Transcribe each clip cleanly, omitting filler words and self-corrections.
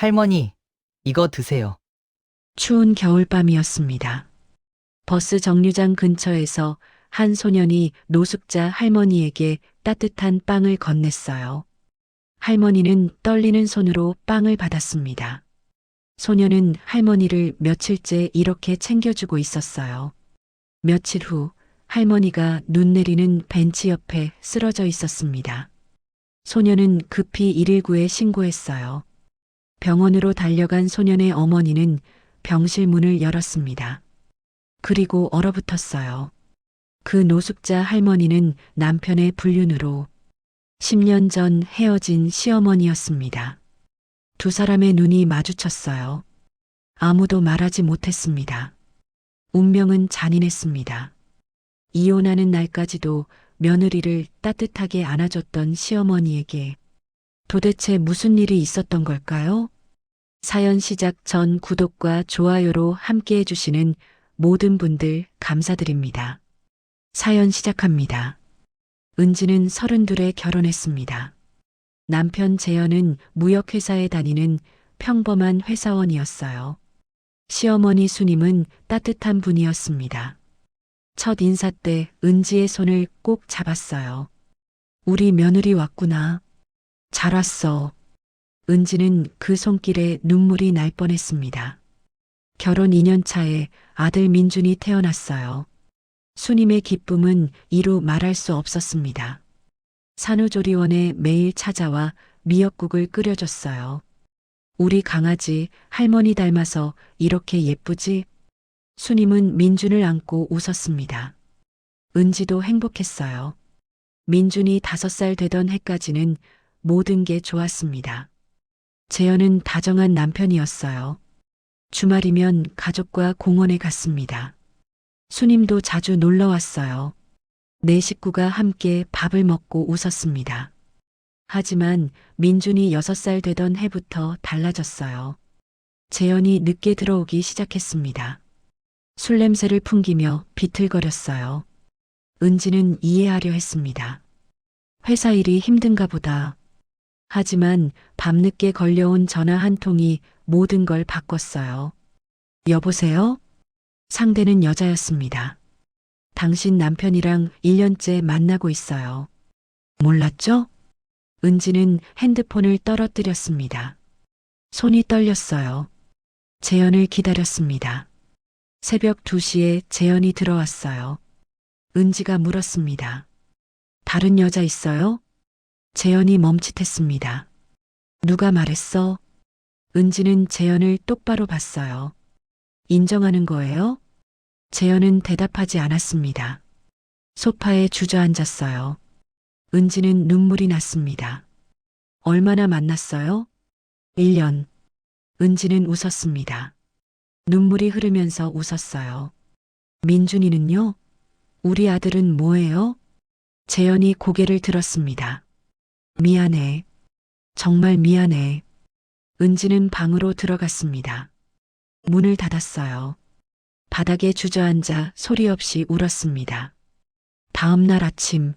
할머니, 이거 드세요. 추운 겨울밤이었습니다. 버스 정류장 근처에서 한 소년이 노숙자 할머니에게 따뜻한 빵을 건넸어요. 할머니는 떨리는 손으로 빵을 받았습니다. 소년은 할머니를 며칠째 이렇게 챙겨주고 있었어요. 며칠 후 할머니가 눈 내리는 벤치 옆에 쓰러져 있었습니다. 소년은 급히 119에 신고했어요. 병원으로 달려간 소년의 어머니는 병실 문을 열었습니다. 그리고 얼어붙었어요. 그 노숙자 할머니는 남편의 불륜으로 10년 전 헤어진 시어머니였습니다. 두 사람의 눈이 마주쳤어요. 아무도 말하지 못했습니다. 운명은 잔인했습니다. 이혼하는 날까지도 며느리를 따뜻하게 안아줬던 시어머니에게 도대체 무슨 일이 있었던 걸까요? 사연 시작 전 구독과 좋아요로 함께 해주시는 모든 분들 감사드립니다. 사연 시작합니다. 은지는 32에 결혼했습니다. 남편 재현은 무역회사에 다니는 평범한 회사원이었어요. 시어머니 수님은 따뜻한 분이었습니다. 첫 인사 때 은지의 손을 꼭 잡았어요. 우리 며느리 왔구나. 잘 왔어. 은지는 그 손길에 눈물이 날 뻔했습니다. 결혼 2년 차에 아들 민준이 태어났어요. 수님의 기쁨은 이루 말할 수 없었습니다. 산후조리원에 매일 찾아와 미역국을 끓여줬어요. 우리 강아지 할머니 닮아서 이렇게 예쁘지? 수님은 민준을 안고 웃었습니다. 은지도 행복했어요. 민준이 5살 되던 해까지는 모든 게 좋았습니다. 재현은 다정한 남편이었어요. 주말이면 가족과 공원에 갔습니다. 수님도 자주 놀러 왔어요. 네 식구가 함께 밥을 먹고 웃었습니다. 하지만 민준이 6살 되던 해부터 달라졌어요. 재현이 늦게 들어오기 시작했습니다. 술 냄새를 풍기며 비틀거렸어요. 은지는 이해하려 했습니다. 회사 일이 힘든가 보다. 하지만 밤늦게 걸려온 전화 한 통이 모든 걸 바꿨어요. 여보세요? 상대는 여자였습니다. 당신 남편이랑 1년째 만나고 있어요. 몰랐죠? 은지는 핸드폰을 떨어뜨렸습니다. 손이 떨렸어요. 재현을 기다렸습니다. 새벽 2시에 재현이 들어왔어요. 은지가 물었습니다. 다른 여자 있어요? 재현이 멈칫했습니다. 누가 말했어? 은지는 재현을 똑바로 봤어요. 인정하는 거예요? 재현은 대답하지 않았습니다. 소파에 주저앉았어요. 은지는 눈물이 났습니다. 얼마나 만났어요? 1년. 은지는 웃었습니다. 눈물이 흐르면서 웃었어요. 민준이는요? 우리 아들은 뭐예요? 재현이 고개를 들었습니다. 미안해. 정말 미안해. 은지는 방으로 들어갔습니다. 문을 닫았어요. 바닥에 주저앉아 소리 없이 울었습니다. 다음 날 아침,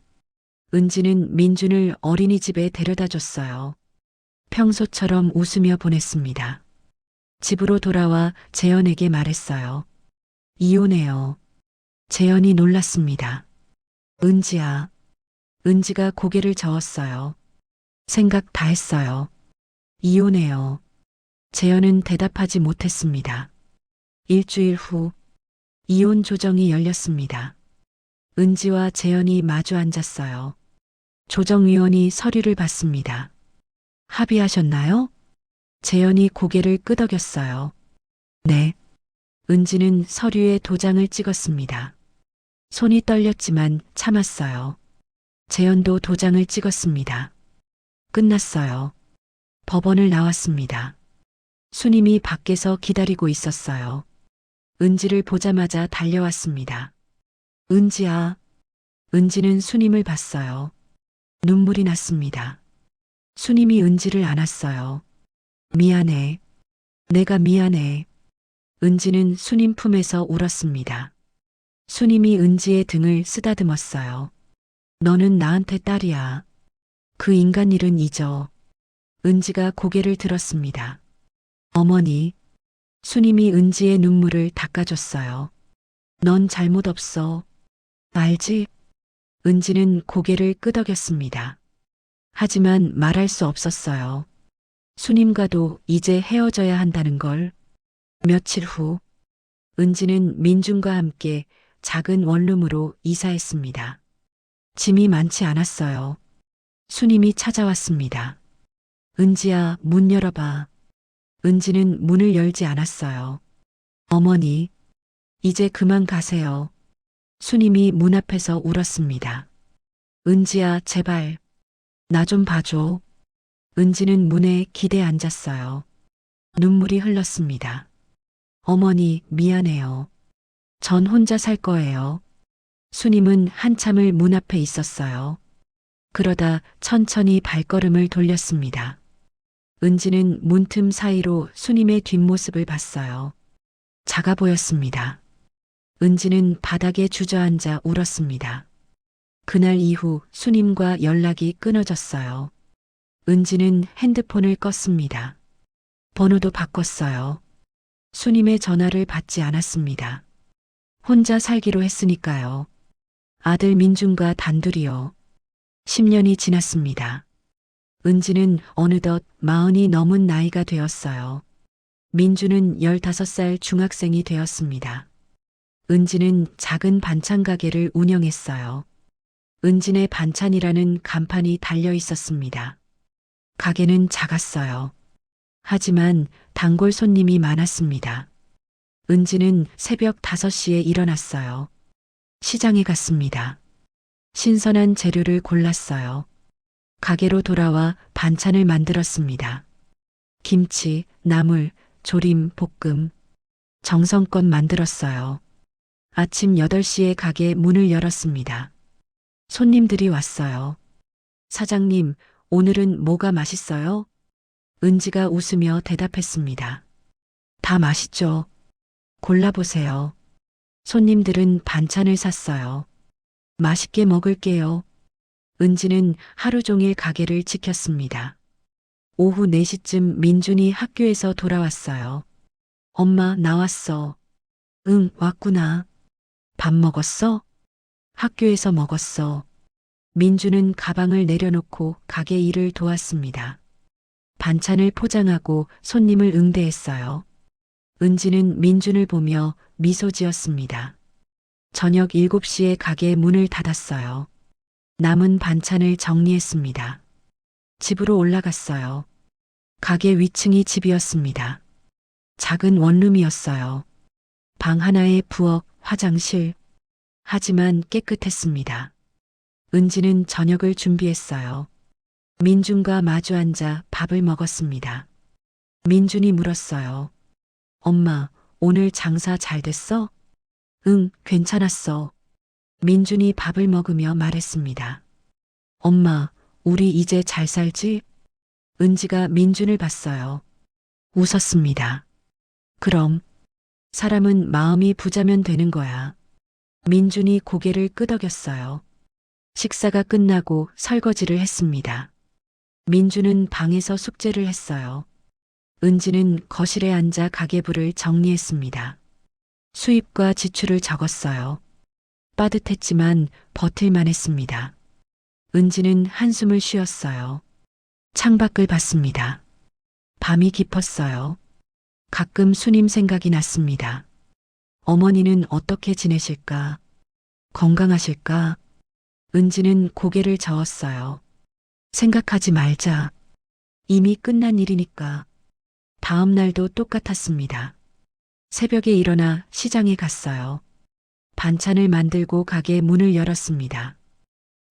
은지는 민준을 어린이집에 데려다 줬어요. 평소처럼 웃으며 보냈습니다. 집으로 돌아와 재현에게 말했어요. 이혼해요. 재현이 놀랐습니다. 은지야. 은지가 고개를 저었어요. 생각 다 했어요. 이혼해요. 재현은 대답하지 못했습니다. 일주일 후 이혼 조정이 열렸습니다. 은지와 재현이 마주 앉았어요. 조정위원이 서류를 받습니다. 합의하셨나요? 재현이 고개를 끄덕였어요. 네. 은지는 서류에 도장을 찍었습니다. 손이 떨렸지만 참았어요. 재현도 도장을 찍었습니다. 끝났어요. 법원을 나왔습니다. 수님이 밖에서 기다리고 있었어요. 은지를 보자마자 달려왔습니다. 은지야. 은지는 수님을 봤어요. 눈물이 났습니다. 수님이 은지를 안았어요. 미안해. 내가 미안해. 은지는 수님 품에서 울었습니다. 수님이 은지의 등을 쓰다듬었어요. 너는 나한테 딸이야. 그 인간 일은 잊어. 은지가 고개를 들었습니다. 어머니, 수님이 은지의 눈물을 닦아줬어요. 넌 잘못 없어. 알지? 은지는 고개를 끄덕였습니다. 하지만 말할 수 없었어요. 수님과도 이제 헤어져야 한다는 걸. 며칠 후, 은지는 민준과 함께 작은 원룸으로 이사했습니다. 짐이 많지 않았어요. 수님이 찾아왔습니다. 은지야, 문 열어봐. 은지는 문을 열지 않았어요. 어머니, 이제 그만 가세요. 수님이 문 앞에서 울었습니다. 은지야, 제발. 나 좀 봐줘. 은지는 문에 기대 앉았어요. 눈물이 흘렀습니다. 어머니, 미안해요. 전 혼자 살 거예요. 수님은 한참을 문 앞에 있었어요. 그러다 천천히 발걸음을 돌렸습니다. 은지는 문틈 사이로 수님의 뒷모습을 봤어요. 작아 보였습니다. 은지는 바닥에 주저앉아 울었습니다. 그날 이후 수님과 연락이 끊어졌어요. 은지는 핸드폰을 껐습니다. 번호도 바꿨어요. 수님의 전화를 받지 않았습니다. 혼자 살기로 했으니까요. 아들 민준과 단둘이요. 10년이 지났습니다. 은지는 어느덧 40이 넘은 나이가 되었어요. 민준은 15살 중학생이 되었습니다. 은지는 작은 반찬 가게를 운영했어요. 은진의 반찬이라는 간판이 달려 있었습니다. 가게는 작았어요. 하지만 단골 손님이 많았습니다. 은지는 새벽 5시에 일어났어요. 시장에 갔습니다. 신선한 재료를 골랐어요. 가게로 돌아와 반찬을 만들었습니다. 김치, 나물, 조림, 볶음. 정성껏 만들었어요. 아침 8시에 가게 문을 열었습니다. 손님들이 왔어요. 사장님, 오늘은 뭐가 맛있어요? 은지가 웃으며 대답했습니다. 다 맛있죠. 골라보세요. 손님들은 반찬을 샀어요. 맛있게 먹을게요. 은지는 하루 종일 가게를 지켰습니다. 오후 4시쯤 민준이 학교에서 돌아왔어요. 엄마, 나왔어. 응, 왔구나. 밥 먹었어? 학교에서 먹었어. 민준은 가방을 내려놓고 가게 일을 도왔습니다. 반찬을 포장하고 손님을 응대했어요. 은지는 민준을 보며 미소 지었습니다. 저녁 7시에 가게 문을 닫았어요. 남은 반찬을 정리했습니다. 집으로 올라갔어요. 가게 위층이 집이었습니다. 작은 원룸이었어요. 방 하나에 부엌, 화장실. 하지만 깨끗했습니다. 은지는 저녁을 준비했어요. 민준과 마주 앉아 밥을 먹었습니다. 민준이 물었어요. 엄마, 오늘 장사 잘 됐어? 응, 괜찮았어. 민준이 밥을 먹으며 말했습니다. 엄마, 우리 이제 잘 살지? 은지가 민준을 봤어요. 웃었습니다. 그럼, 사람은 마음이 부자면 되는 거야. 민준이 고개를 끄덕였어요. 식사가 끝나고 설거지를 했습니다. 민준은 방에서 숙제를 했어요. 은지는 거실에 앉아 가계부를 정리했습니다. 수입과 지출을 적었어요. 빠듯했지만 버틸만 했습니다. 은지는 한숨을 쉬었어요. 창밖을 봤습니다. 밤이 깊었어요. 가끔 수님 생각이 났습니다. 어머니는 어떻게 지내실까? 건강하실까? 은지는 고개를 저었어요. 생각하지 말자. 이미 끝난 일이니까. 다음 날도 똑같았습니다. 새벽에 일어나 시장에 갔어요. 반찬을 만들고 가게 문을 열었습니다.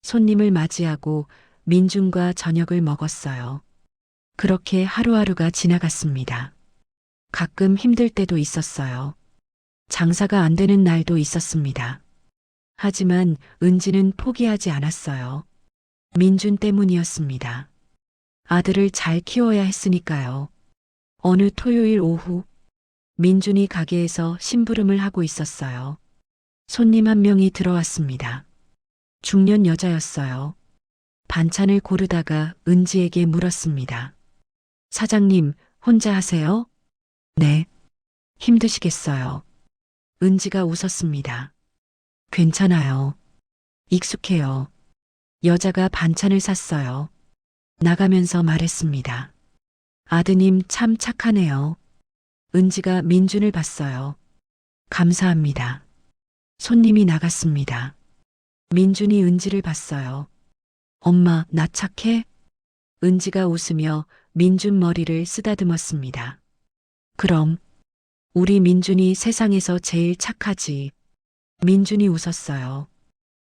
손님을 맞이하고 민준과 저녁을 먹었어요. 그렇게 하루하루가 지나갔습니다. 가끔 힘들 때도 있었어요. 장사가 안 되는 날도 있었습니다. 하지만 은지는 포기하지 않았어요. 민준 때문이었습니다. 아들을 잘 키워야 했으니까요. 어느 토요일 오후, 민준이 가게에서 심부름을 하고 있었어요. 손님 한 명이 들어왔습니다. 중년 여자였어요. 반찬을 고르다가 은지에게 물었습니다. 사장님, 혼자 하세요? 네. 힘드시겠어요. 은지가 웃었습니다. 괜찮아요. 익숙해요. 여자가 반찬을 샀어요. 나가면서 말했습니다. 아드님 참 착하네요. 은지가 민준을 봤어요. 감사합니다. 손님이 나갔습니다. 민준이 은지를 봤어요. 엄마, 나 착해? 은지가 웃으며 민준 머리를 쓰다듬었습니다. 그럼, 우리 민준이 세상에서 제일 착하지. 민준이 웃었어요.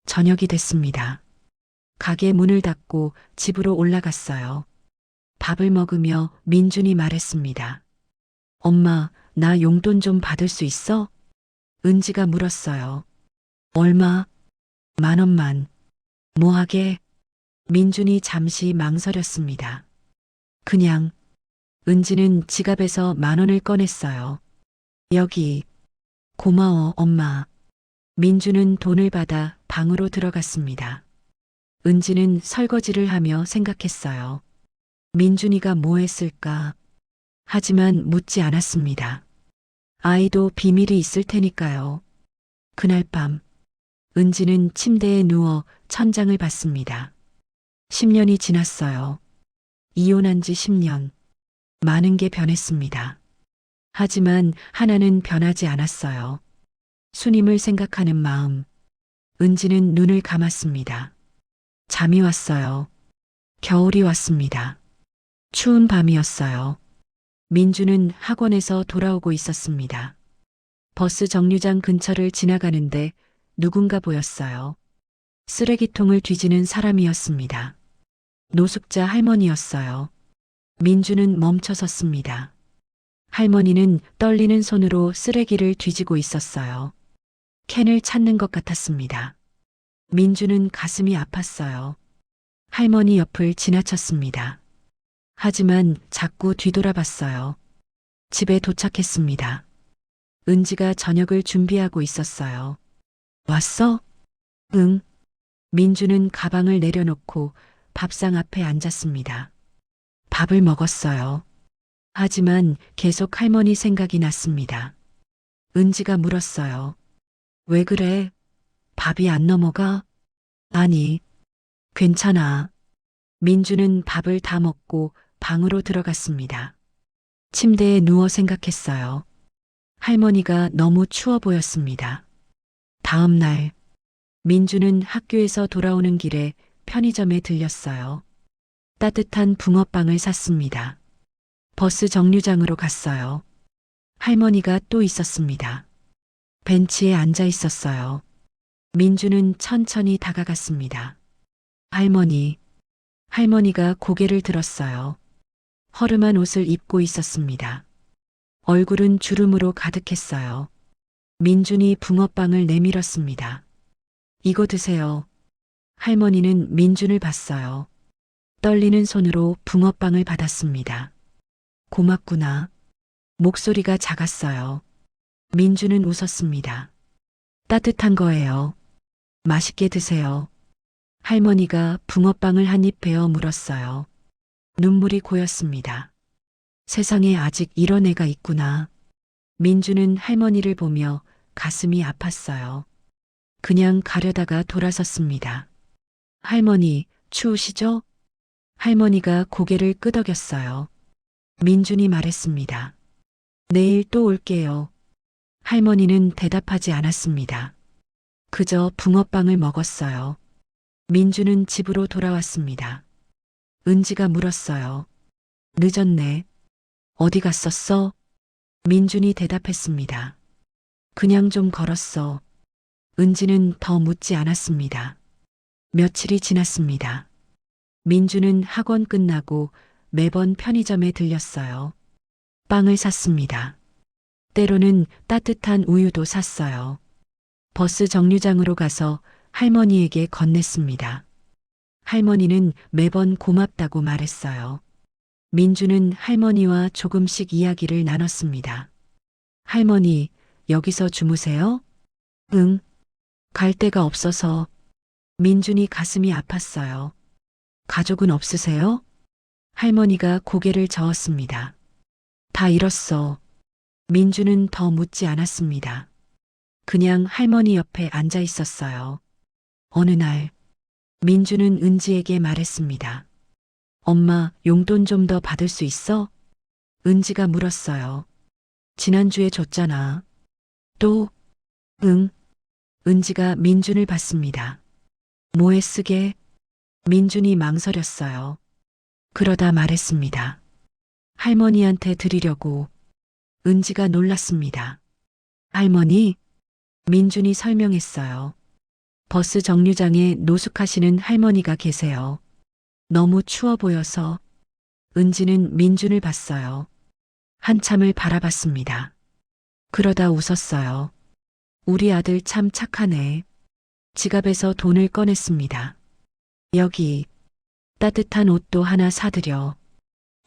저녁이 됐습니다. 가게 문을 닫고 집으로 올라갔어요. 밥을 먹으며 민준이 말했습니다. 엄마, 나 용돈 좀 받을 수 있어? 은지가 물었어요. 얼마? 10,000원만. 뭐하게? 민준이 잠시 망설였습니다. 그냥, 은지는 지갑에서 10,000원을 꺼냈어요. 여기. 고마워, 엄마. 민준은 돈을 받아 방으로 들어갔습니다. 은지는 설거지를 하며 생각했어요. 민준이가 뭐 했을까? 하지만 묻지 않았습니다. 아이도 비밀이 있을 테니까요. 그날 밤, 은지는 침대에 누워 천장을 봤습니다. 10년이 지났어요. 이혼한 지 10년. 많은 게 변했습니다. 하지만 하나는 변하지 않았어요. 수님을 생각하는 마음. 은지는 눈을 감았습니다. 잠이 왔어요. 겨울이 왔습니다. 추운 밤이었어요. 민주는 학원에서 돌아오고 있었습니다. 버스 정류장 근처를 지나가는데 누군가 보였어요. 쓰레기통을 뒤지는 사람이었습니다. 노숙자 할머니였어요. 민주는 멈춰 섰습니다. 할머니는 떨리는 손으로 쓰레기를 뒤지고 있었어요. 캔을 찾는 것 같았습니다. 민주는 가슴이 아팠어요. 할머니 옆을 지나쳤습니다. 하지만 자꾸 뒤돌아봤어요. 집에 도착했습니다. 은지가 저녁을 준비하고 있었어요. 왔어? 응. 민주는 가방을 내려놓고 밥상 앞에 앉았습니다. 밥을 먹었어요. 하지만 계속 할머니 생각이 났습니다. 은지가 물었어요. 왜 그래? 밥이 안 넘어가? 아니, 괜찮아. 민주는 밥을 다 먹고 방으로 들어갔습니다. 침대에 누워 생각했어요. 할머니가 너무 추워 보였습니다. 다음 날, 민주는 학교에서 돌아오는 길에 편의점에 들렸어요. 따뜻한 붕어빵을 샀습니다. 버스 정류장으로 갔어요. 할머니가 또 있었습니다. 벤치에 앉아 있었어요. 민주는 천천히 다가갔습니다. 할머니. 할머니가 고개를 들었어요. 허름한 옷을 입고 있었습니다. 얼굴은 주름으로 가득했어요. 민준이 붕어빵을 내밀었습니다. 이거 드세요. 할머니는 민준을 봤어요. 떨리는 손으로 붕어빵을 받았습니다. 고맙구나. 목소리가 작았어요. 민준은 웃었습니다. 따뜻한 거예요. 맛있게 드세요. 할머니가 붕어빵을 한 입 베어 물었어요. 눈물이 고였습니다. 세상에 아직 이런 애가 있구나. 민주는 할머니를 보며 가슴이 아팠어요. 그냥 가려다가 돌아섰습니다. 할머니, 추우시죠? 할머니가 고개를 끄덕였어요. 민준이 말했습니다. 내일 또 올게요. 할머니는 대답하지 않았습니다. 그저 붕어빵을 먹었어요. 민주는 집으로 돌아왔습니다. 은지가 물었어요. 늦었네. 어디 갔었어? 민준이 대답했습니다. 그냥 좀 걸었어. 은지는 더 묻지 않았습니다. 며칠이 지났습니다. 민주는 학원 끝나고 매번 편의점에 들렸어요. 빵을 샀습니다. 때로는 따뜻한 우유도 샀어요. 버스 정류장으로 가서 할머니에게 건넸습니다. 할머니는 매번 고맙다고 말했어요. 민주는 할머니와 조금씩 이야기를 나눴습니다. 할머니, 여기서 주무세요? 응. 갈 데가 없어서. 민준이 가슴이 아팠어요. 가족은 없으세요? 할머니가 고개를 저었습니다. 다 잃었어. 민주는 더 묻지 않았습니다. 그냥 할머니 옆에 앉아 있었어요. 어느 날 민주는 은지에게 말했습니다. 엄마, 용돈 좀 더 받을 수 있어? 은지가 물었어요. 지난주에 줬잖아. 또? 응. 은지가 민준을 봤습니다. 뭐에 쓰게? 민준이 망설였어요. 그러다 말했습니다. 할머니한테 드리려고. 은지가 놀랐습니다. 할머니? 민준이 설명했어요. 버스 정류장에 노숙하시는 할머니가 계세요. 너무 추워 보여서. 은지는 민준을 봤어요. 한참을 바라봤습니다. 그러다 웃었어요. 우리 아들 참 착하네. 지갑에서 돈을 꺼냈습니다. 여기 따뜻한 옷도 하나 사드려.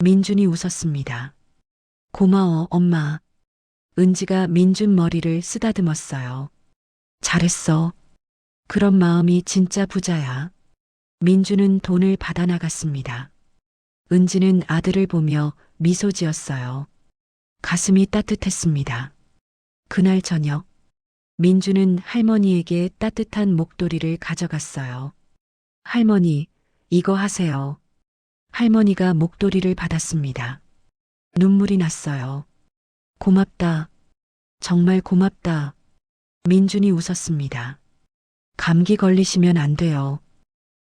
민준이 웃었습니다. 고마워, 엄마. 은지가 민준 머리를 쓰다듬었어요. 잘했어. 그런 마음이 진짜 부자야. 민준은 돈을 받아 나갔습니다. 은지는 아들을 보며 미소 지었어요. 가슴이 따뜻했습니다. 그날 저녁, 민주는 할머니에게 따뜻한 목도리를 가져갔어요. 할머니, 이거 하세요. 할머니가 목도리를 받았습니다. 눈물이 났어요. 고맙다. 정말 고맙다. 민준이 웃었습니다. 감기 걸리시면 안 돼요.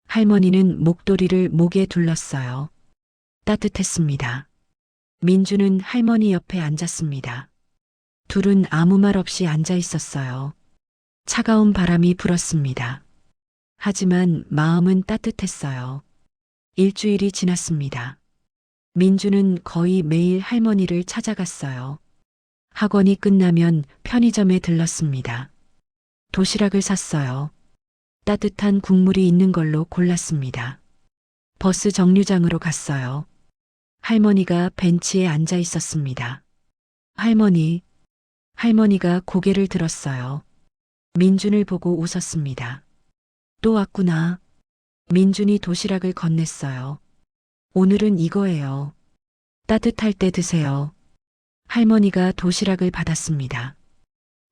할머니는 목도리를 목에 둘렀어요. 따뜻했습니다. 민주는 할머니 옆에 앉았습니다. 둘은 아무 말 없이 앉아 있었어요. 차가운 바람이 불었습니다. 하지만 마음은 따뜻했어요. 일주일이 지났습니다. 민주는 거의 매일 할머니를 찾아갔어요. 학원이 끝나면 편의점에 들렀습니다. 도시락을 샀어요. 따뜻한 국물이 있는 걸로 골랐습니다. 버스 정류장으로 갔어요. 할머니가 벤치에 앉아 있었습니다. 할머니, 할머니가 고개를 들었어요. 민준을 보고 웃었습니다. 또 왔구나. 민준이 도시락을 건넸어요. 오늘은 이거예요. 따뜻할 때 드세요. 할머니가 도시락을 받았습니다.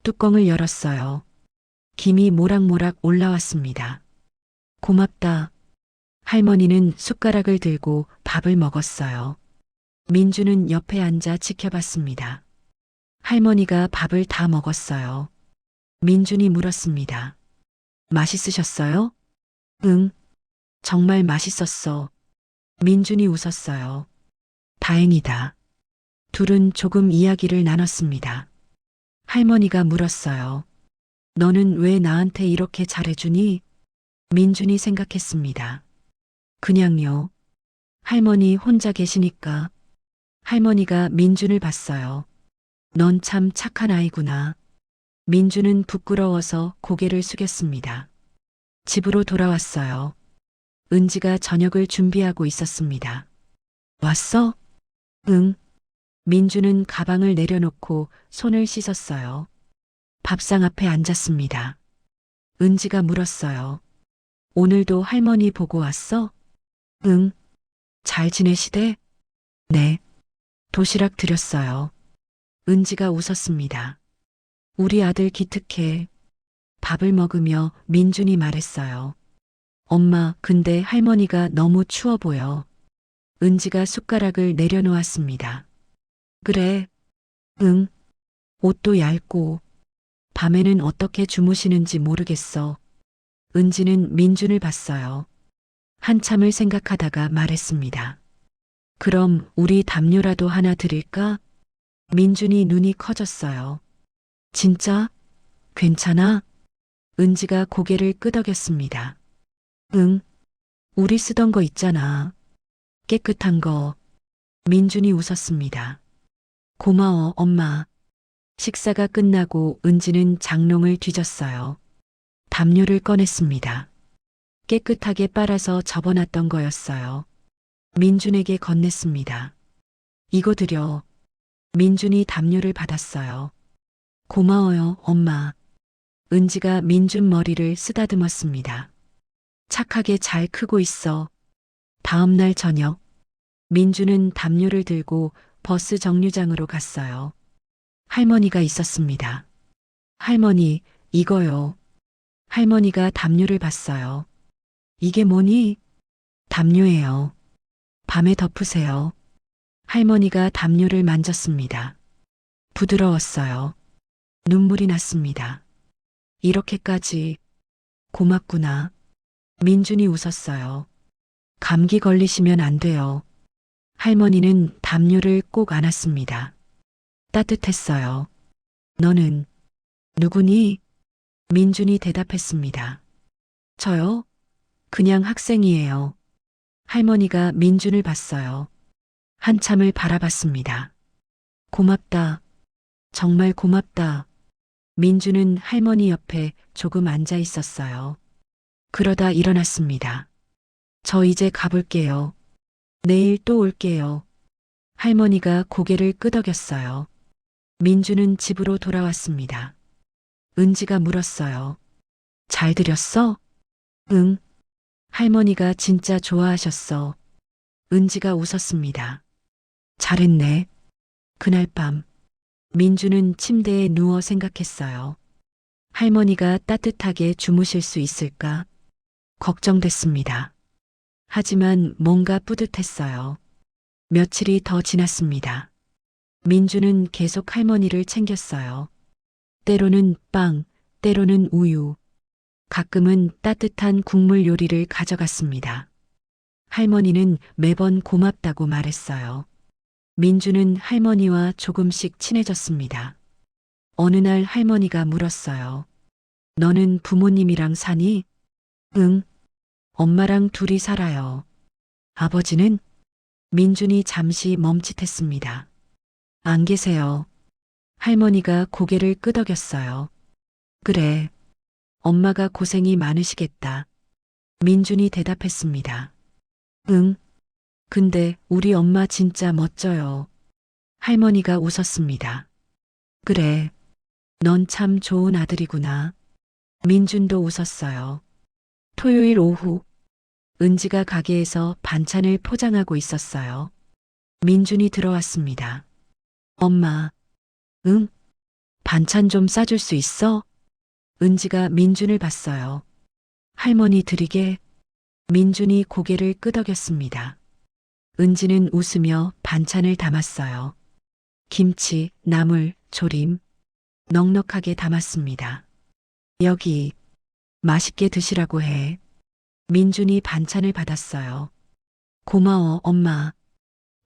뚜껑을 열었어요. 김이 모락모락 올라왔습니다. 고맙다. 할머니는 숟가락을 들고 밥을 먹었어요. 민주는 옆에 앉아 지켜봤습니다. 할머니가 밥을 다 먹었어요. 민준이 물었습니다. 맛있으셨어요? 응, 정말 맛있었어. 민준이 웃었어요. 다행이다. 둘은 조금 이야기를 나눴습니다. 할머니가 물었어요. 너는 왜 나한테 이렇게 잘해주니? 민준이 생각했습니다. 그냥요. 할머니 혼자 계시니까. 할머니가 민준을 봤어요. 넌 참 착한 아이구나. 민준은 부끄러워서 고개를 숙였습니다. 집으로 돌아왔어요. 은지가 저녁을 준비하고 있었습니다. 왔어? 응. 민준은 가방을 내려놓고 손을 씻었어요. 밥상 앞에 앉았습니다. 은지가 물었어요. 오늘도 할머니 보고 왔어? 응. 잘 지내시대? 네. 도시락 드렸어요. 은지가 웃었습니다. 우리 아들 기특해. 밥을 먹으며 민준이 말했어요. 엄마, 근데 할머니가 너무 추워 보여. 은지가 숟가락을 내려놓았습니다. 그래. 응. 옷도 얇고. 밤에는 어떻게 주무시는지 모르겠어. 은지는 민준을 봤어요. 한참을 생각하다가 말했습니다. 그럼 우리 담요라도 하나 드릴까? 민준이 눈이 커졌어요. 진짜? 괜찮아? 은지가 고개를 끄덕였습니다. 응. 우리 쓰던 거 있잖아. 깨끗한 거. 민준이 웃었습니다. 고마워, 엄마. 식사가 끝나고 은지는 장롱을 뒤졌어요. 담요를 꺼냈습니다. 깨끗하게 빨아서 접어놨던 거였어요. 민준에게 건넸습니다. 이거 드려. 민준이 담요를 받았어요. 고마워요, 엄마. 은지가 민준 머리를 쓰다듬었습니다. 착하게 잘 크고 있어. 다음 날 저녁, 민준은 담요를 들고 버스 정류장으로 갔어요. 할머니가 있었습니다. 할머니, 이거요. 할머니가 담요를 봤어요. 이게 뭐니? 담요예요. 밤에 덮으세요. 할머니가 담요를 만졌습니다. 부드러웠어요. 눈물이 났습니다. 이렇게까지 고맙구나. 민준이 웃었어요. 감기 걸리시면 안 돼요. 할머니는 담요를 꼭 안았습니다. 따뜻했어요. 너는 누구니? 민준이 대답했습니다. 저요? 그냥 학생이에요. 할머니가 민준을 봤어요. 한참을 바라봤습니다. 고맙다. 정말 고맙다. 민준은 할머니 옆에 조금 앉아 있었어요. 그러다 일어났습니다. 저 이제 가볼게요. 내일 또 올게요. 할머니가 고개를 끄덕였어요. 민준은 집으로 돌아왔습니다. 은지가 물었어요. 잘 들였어? 응. 할머니가 진짜 좋아하셨어. 은지가 웃었습니다. 잘했네. 그날 밤, 민주는 침대에 누워 생각했어요. 할머니가 따뜻하게 주무실 수 있을까? 걱정됐습니다. 하지만 뭔가 뿌듯했어요. 며칠이 더 지났습니다. 민주는 계속 할머니를 챙겼어요. 때로는 빵, 때로는 우유, 가끔은 따뜻한 국물 요리를 가져갔습니다. 할머니는 매번 고맙다고 말했어요. 민주는 할머니와 조금씩 친해졌습니다. 어느 날 할머니가 물었어요. 너는 부모님이랑 사니? 응. 엄마랑 둘이 살아요. 아버지는? 민준이 잠시 멈칫했습니다. 안 계세요. 할머니가 고개를 끄덕였어요. 그래. 엄마가 고생이 많으시겠다. 민준이 대답했습니다. 응. 근데 우리 엄마 진짜 멋져요. 할머니가 웃었습니다. 그래. 넌 참 좋은 아들이구나. 민준도 웃었어요. 토요일 오후, 은지가 가게에서 반찬을 포장하고 있었어요. 민준이 들어왔습니다. 엄마, 응? 반찬 좀 싸줄 수 있어? 은지가 민준을 봤어요. 할머니 드리게. 민준이 고개를 끄덕였습니다. 은지는 웃으며 반찬을 담았어요. 김치, 나물, 조림, 넉넉하게 담았습니다. 여기, 맛있게 드시라고 해. 민준이 반찬을 받았어요. 고마워, 엄마.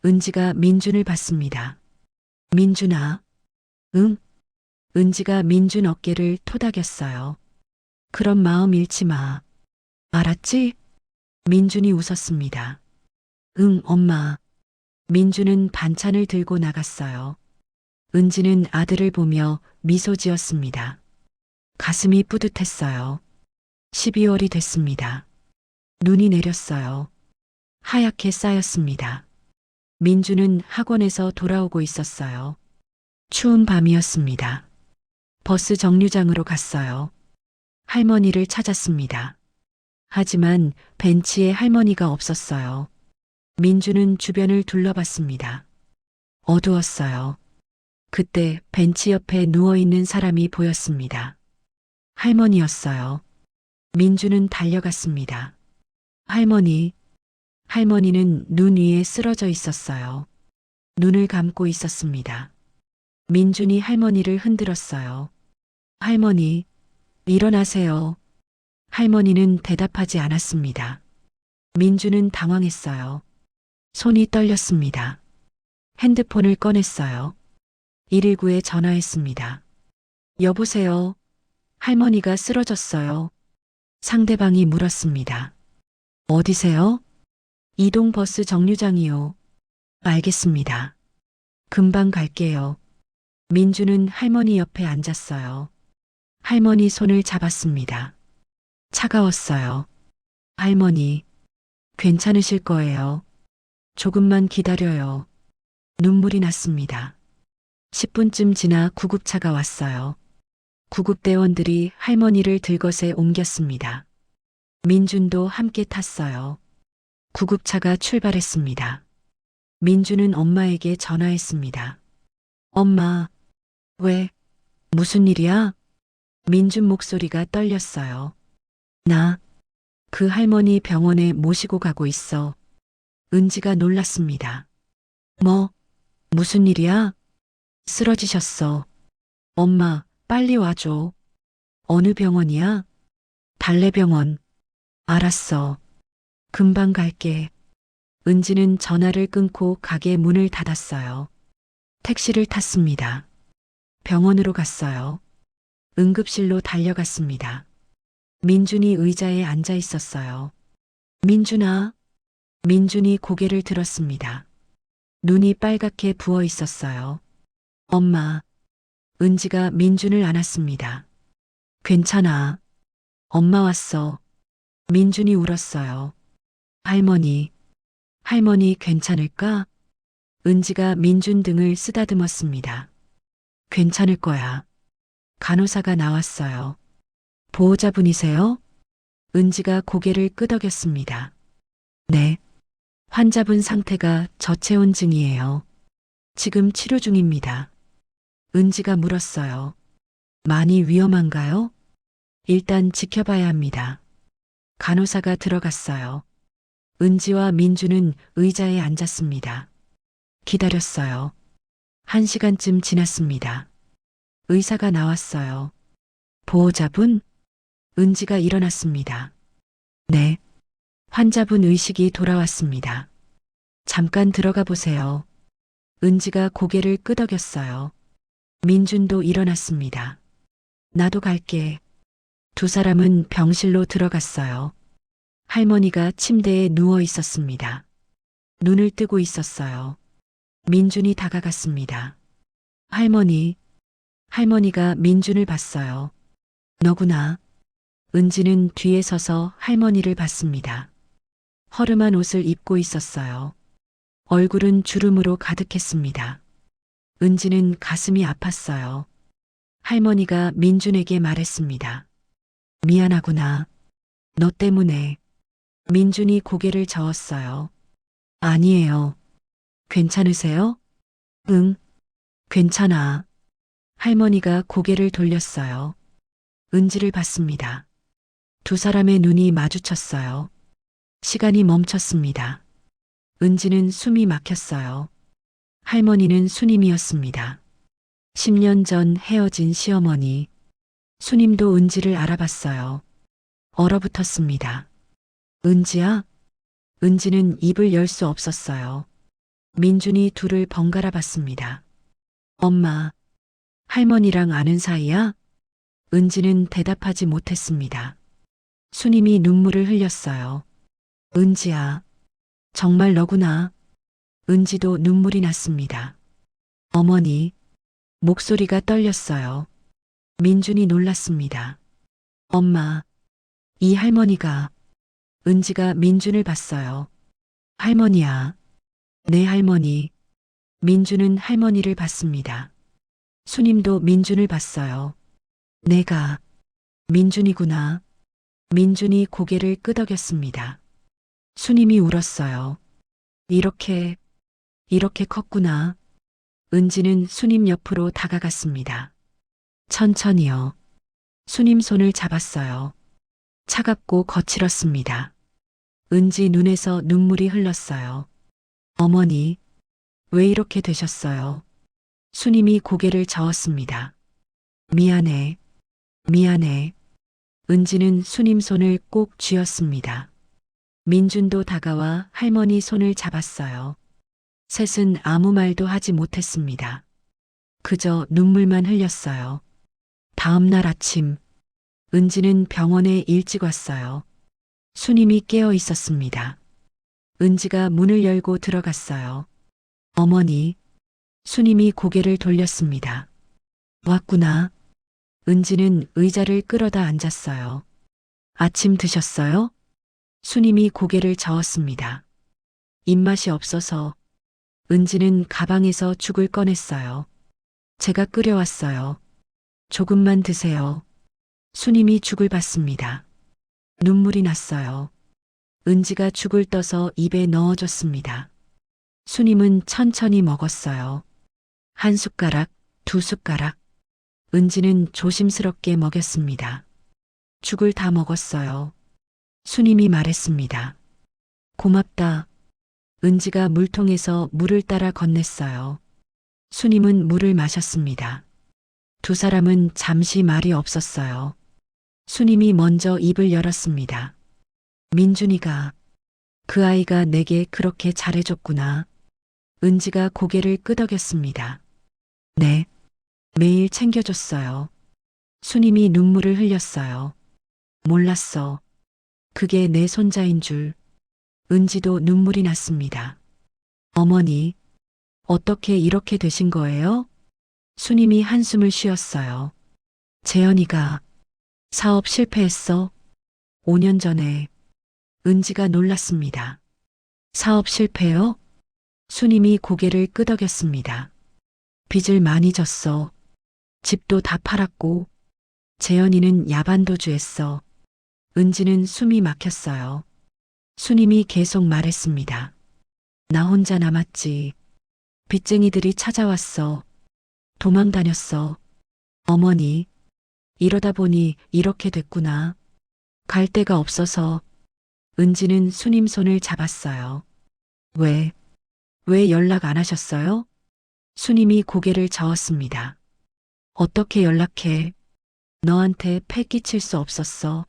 은지가 민준을 봤습니다. 민준아, 응? 은지가 민준 어깨를 토닥였어요. 그런 마음 잃지 마. 알았지? 민준이 웃었습니다. 응, 엄마. 민준은 반찬을 들고 나갔어요. 은지는 아들을 보며 미소 지었습니다. 가슴이 뿌듯했어요. 12월이 됐습니다. 눈이 내렸어요. 하얗게 쌓였습니다. 민주는 학원에서 돌아오고 있었어요. 추운 밤이었습니다. 버스 정류장으로 갔어요. 할머니를 찾았습니다. 하지만 벤치에 할머니가 없었어요. 민주는 주변을 둘러봤습니다. 어두웠어요. 그때 벤치 옆에 누워있는 사람이 보였습니다. 할머니였어요. 민주는 달려갔습니다. 할머니. 할머니는 눈 위에 쓰러져 있었어요. 눈을 감고 있었습니다. 민준이 할머니를 흔들었어요. 할머니, 일어나세요. 할머니는 대답하지 않았습니다. 민주는 당황했어요. 손이 떨렸습니다. 핸드폰을 꺼냈어요. 119에 전화했습니다. 여보세요. 할머니가 쓰러졌어요. 상대방이 물었습니다. 어디세요? 이동버스 정류장이요. 알겠습니다. 금방 갈게요. 민주는 할머니 옆에 앉았어요. 할머니 손을 잡았습니다. 차가웠어요. 할머니, 괜찮으실 거예요. 조금만 기다려요. 눈물이 났습니다. 10분쯤 지나 구급차가 왔어요. 구급대원들이 할머니를 들것에 옮겼습니다. 민준도 함께 탔어요. 구급차가 출발했습니다. 민준은 엄마에게 전화했습니다. 엄마, 왜? 무슨 일이야? 민준 목소리가 떨렸어요. 나, 그 할머니 병원에 모시고 가고 있어. 은지가 놀랐습니다. 뭐, 무슨 일이야? 쓰러지셨어. 엄마, 빨리 와줘. 어느 병원이야? 달래병원. 알았어. 금방 갈게. 은지는 전화를 끊고 가게 문을 닫았어요. 택시를 탔습니다. 병원으로 갔어요. 응급실로 달려갔습니다. 민준이 의자에 앉아 있었어요. 민준아. 민준이 고개를 들었습니다. 눈이 빨갛게 부어 있었어요. 엄마. 은지가 민준을 안았습니다. 괜찮아. 엄마 왔어. 민준이 울었어요. 할머니. 할머니 괜찮을까? 은지가 민준 등을 쓰다듬었습니다. 괜찮을 거야. 간호사가 나왔어요. 보호자분이세요? 은지가 고개를 끄덕였습니다. 네. 환자분 상태가 저체온증이에요. 지금 치료 중입니다. 은지가 물었어요. 많이 위험한가요? 일단 지켜봐야 합니다. 간호사가 들어갔어요. 은지와 민주는 의자에 앉았습니다. 기다렸어요. 1시간쯤 지났습니다. 의사가 나왔어요. 보호자분? 은지가 일어났습니다. 네. 환자분 의식이 돌아왔습니다. 잠깐 들어가 보세요. 은지가 고개를 끄덕였어요. 민준도 일어났습니다. 나도 갈게. 두 사람은 병실로 들어갔어요. 할머니가 침대에 누워 있었습니다. 눈을 뜨고 있었어요. 민준이 다가갔습니다. 할머니. 할머니가 민준을 봤어요. 너구나. 은지는 뒤에 서서 할머니를 봤습니다. 허름한 옷을 입고 있었어요. 얼굴은 주름으로 가득했습니다. 은지는 가슴이 아팠어요. 할머니가 민준에게 말했습니다. 미안하구나. 너 때문에. 민준이 고개를 저었어요. 아니에요. 괜찮으세요? 응, 괜찮아. 할머니가 고개를 돌렸어요. 은지를 봤습니다. 두 사람의 눈이 마주쳤어요. 시간이 멈췄습니다. 은지는 숨이 막혔어요. 할머니는 수님이었습니다. 10년 전 헤어진 시어머니. 수님도 은지를 알아봤어요. 얼어붙었습니다. 은지야? 은지는 입을 열 수 없었어요. 민준이 둘을 번갈아 봤습니다. 엄마, 할머니랑 아는 사이야? 은지는 대답하지 못했습니다. 수님이 눈물을 흘렸어요. 은지야, 정말 너구나. 은지도 눈물이 났습니다. 어머니, 목소리가 떨렸어요. 민준이 놀랐습니다. 엄마, 이 할머니가. 은지가 민준을 봤어요. 할머니야. 네 할머니. 민준은 할머니를 봤습니다. 수님도 민준을 봤어요. 내가 민준이구나. 민준이 고개를 끄덕였습니다. 수님이 울었어요. 이렇게 컸구나. 은지는 수님 옆으로 다가갔습니다. 천천히요. 수님 손을 잡았어요. 차갑고 거칠었습니다. 은지 눈에서 눈물이 흘렀어요. 어머니, 왜 이렇게 되셨어요? 수님이 고개를 저었습니다. 미안해. 미안해. 은지는 수님 손을 꼭 쥐었습니다. 민준도 다가와 할머니 손을 잡았어요. 셋은 아무 말도 하지 못했습니다. 그저 눈물만 흘렸어요. 다음 날 아침, 은지는 병원에 일찍 왔어요. 수님이 깨어 있었습니다. 은지가 문을 열고 들어갔어요. 어머니, 수님이 고개를 돌렸습니다. 왔구나. 은지는 의자를 끌어다 앉았어요. 아침 드셨어요? 수님이 고개를 저었습니다. 입맛이 없어서. 은지는 가방에서 죽을 꺼냈어요. 제가 끓여왔어요. 조금만 드세요. 수님이 죽을 받습니다. 눈물이 났어요. 은지가 죽을 떠서 입에 넣어줬습니다. 수님은 천천히 먹었어요. 한 숟가락, 두 숟가락. 은지는 조심스럽게 먹였습니다. 죽을 다 먹었어요. 수님이 말했습니다. 고맙다. 은지가 물통에서 물을 따라 건넸어요. 수님은 물을 마셨습니다. 두 사람은 잠시 말이 없었어요. 수님이 먼저 입을 열었습니다. 민준이가, 그 아이가 내게 그렇게 잘해줬구나. 은지가 고개를 끄덕였습니다. 네, 매일 챙겨줬어요. 수님이 눈물을 흘렸어요. 몰랐어. 그게 내 손자인 줄. 은지도 눈물이 났습니다. 어머니, 어떻게 이렇게 되신 거예요? 수님이 한숨을 쉬었어요. 재현이가 사업 실패했어. 5년 전에. 은지가 놀랐습니다. 사업 실패요? 수님이 고개를 끄덕였습니다. 빚을 많이 졌어. 집도 다 팔았고. 재현이는 야반도주했어. 은지는 숨이 막혔어요. 수님이 계속 말했습니다. 나 혼자 남았지. 빚쟁이들이 찾아왔어. 도망 다녔어. 어머니, 이러다 보니 이렇게 됐구나. 갈 데가 없어서. 은지는 수님 손을 잡았어요. 왜 연락 안 하셨어요? 수님이 고개를 저었습니다. 어떻게 연락해? 너한테 패 끼칠 수 없었어.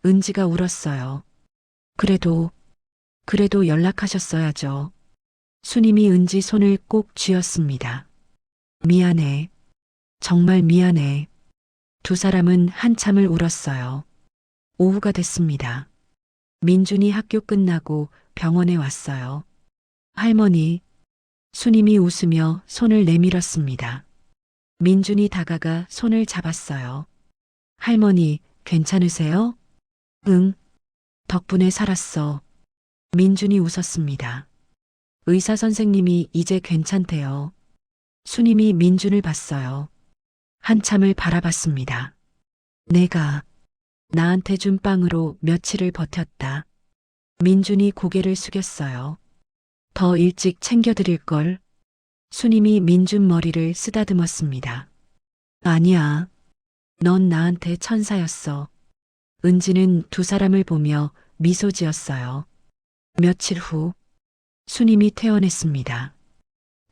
은지가 울었어요. 그래도 연락하셨어야죠. 수님이 은지 손을 꼭 쥐었습니다. 미안해. 정말 미안해. 두 사람은 한참을 울었어요. 오후가 됐습니다. 민준이 학교 끝나고 병원에 왔어요. 할머니, 수님이 웃으며 손을 내밀었습니다. 민준이 다가가 손을 잡았어요. 할머니, 괜찮으세요? 응. 덕분에 살았어. 민준이 웃었습니다. 의사 선생님이 이제 괜찮대요. 수님이 민준을 봤어요. 한참을 바라봤습니다. 내가 나한테 준 빵으로 며칠을 버텼다. 민준이 고개를 숙였어요. 더 일찍 챙겨드릴 걸. 수님이 민준 머리를 쓰다듬었습니다. 아니야. 넌 나한테 천사였어. 은지는 두 사람을 보며 미소 지었어요. 며칠 후 수님이 퇴원했습니다.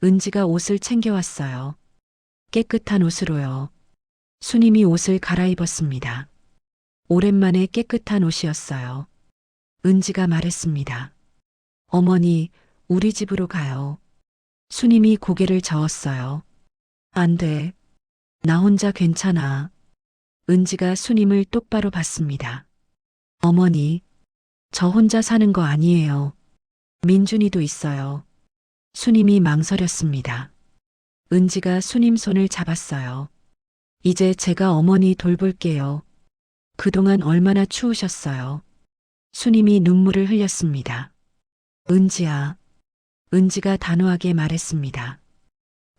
은지가 옷을 챙겨왔어요. 깨끗한 옷으로요. 수님이 옷을 갈아입었습니다. 오랜만에 깨끗한 옷이었어요. 은지가 말했습니다. 어머니, 우리 집으로 가요. 수님이 고개를 저었어요. 안 돼. 나 혼자 괜찮아. 은지가 수님을 똑바로 봤습니다. 어머니, 저 혼자 사는 거 아니에요. 민준이도 있어요. 수님이 망설였습니다. 은지가 수님 손을 잡았어요. 이제 제가 어머니 돌볼게요. 그동안 얼마나 추우셨어요. 수님이 눈물을 흘렸습니다. 은지야. 은지가 단호하게 말했습니다.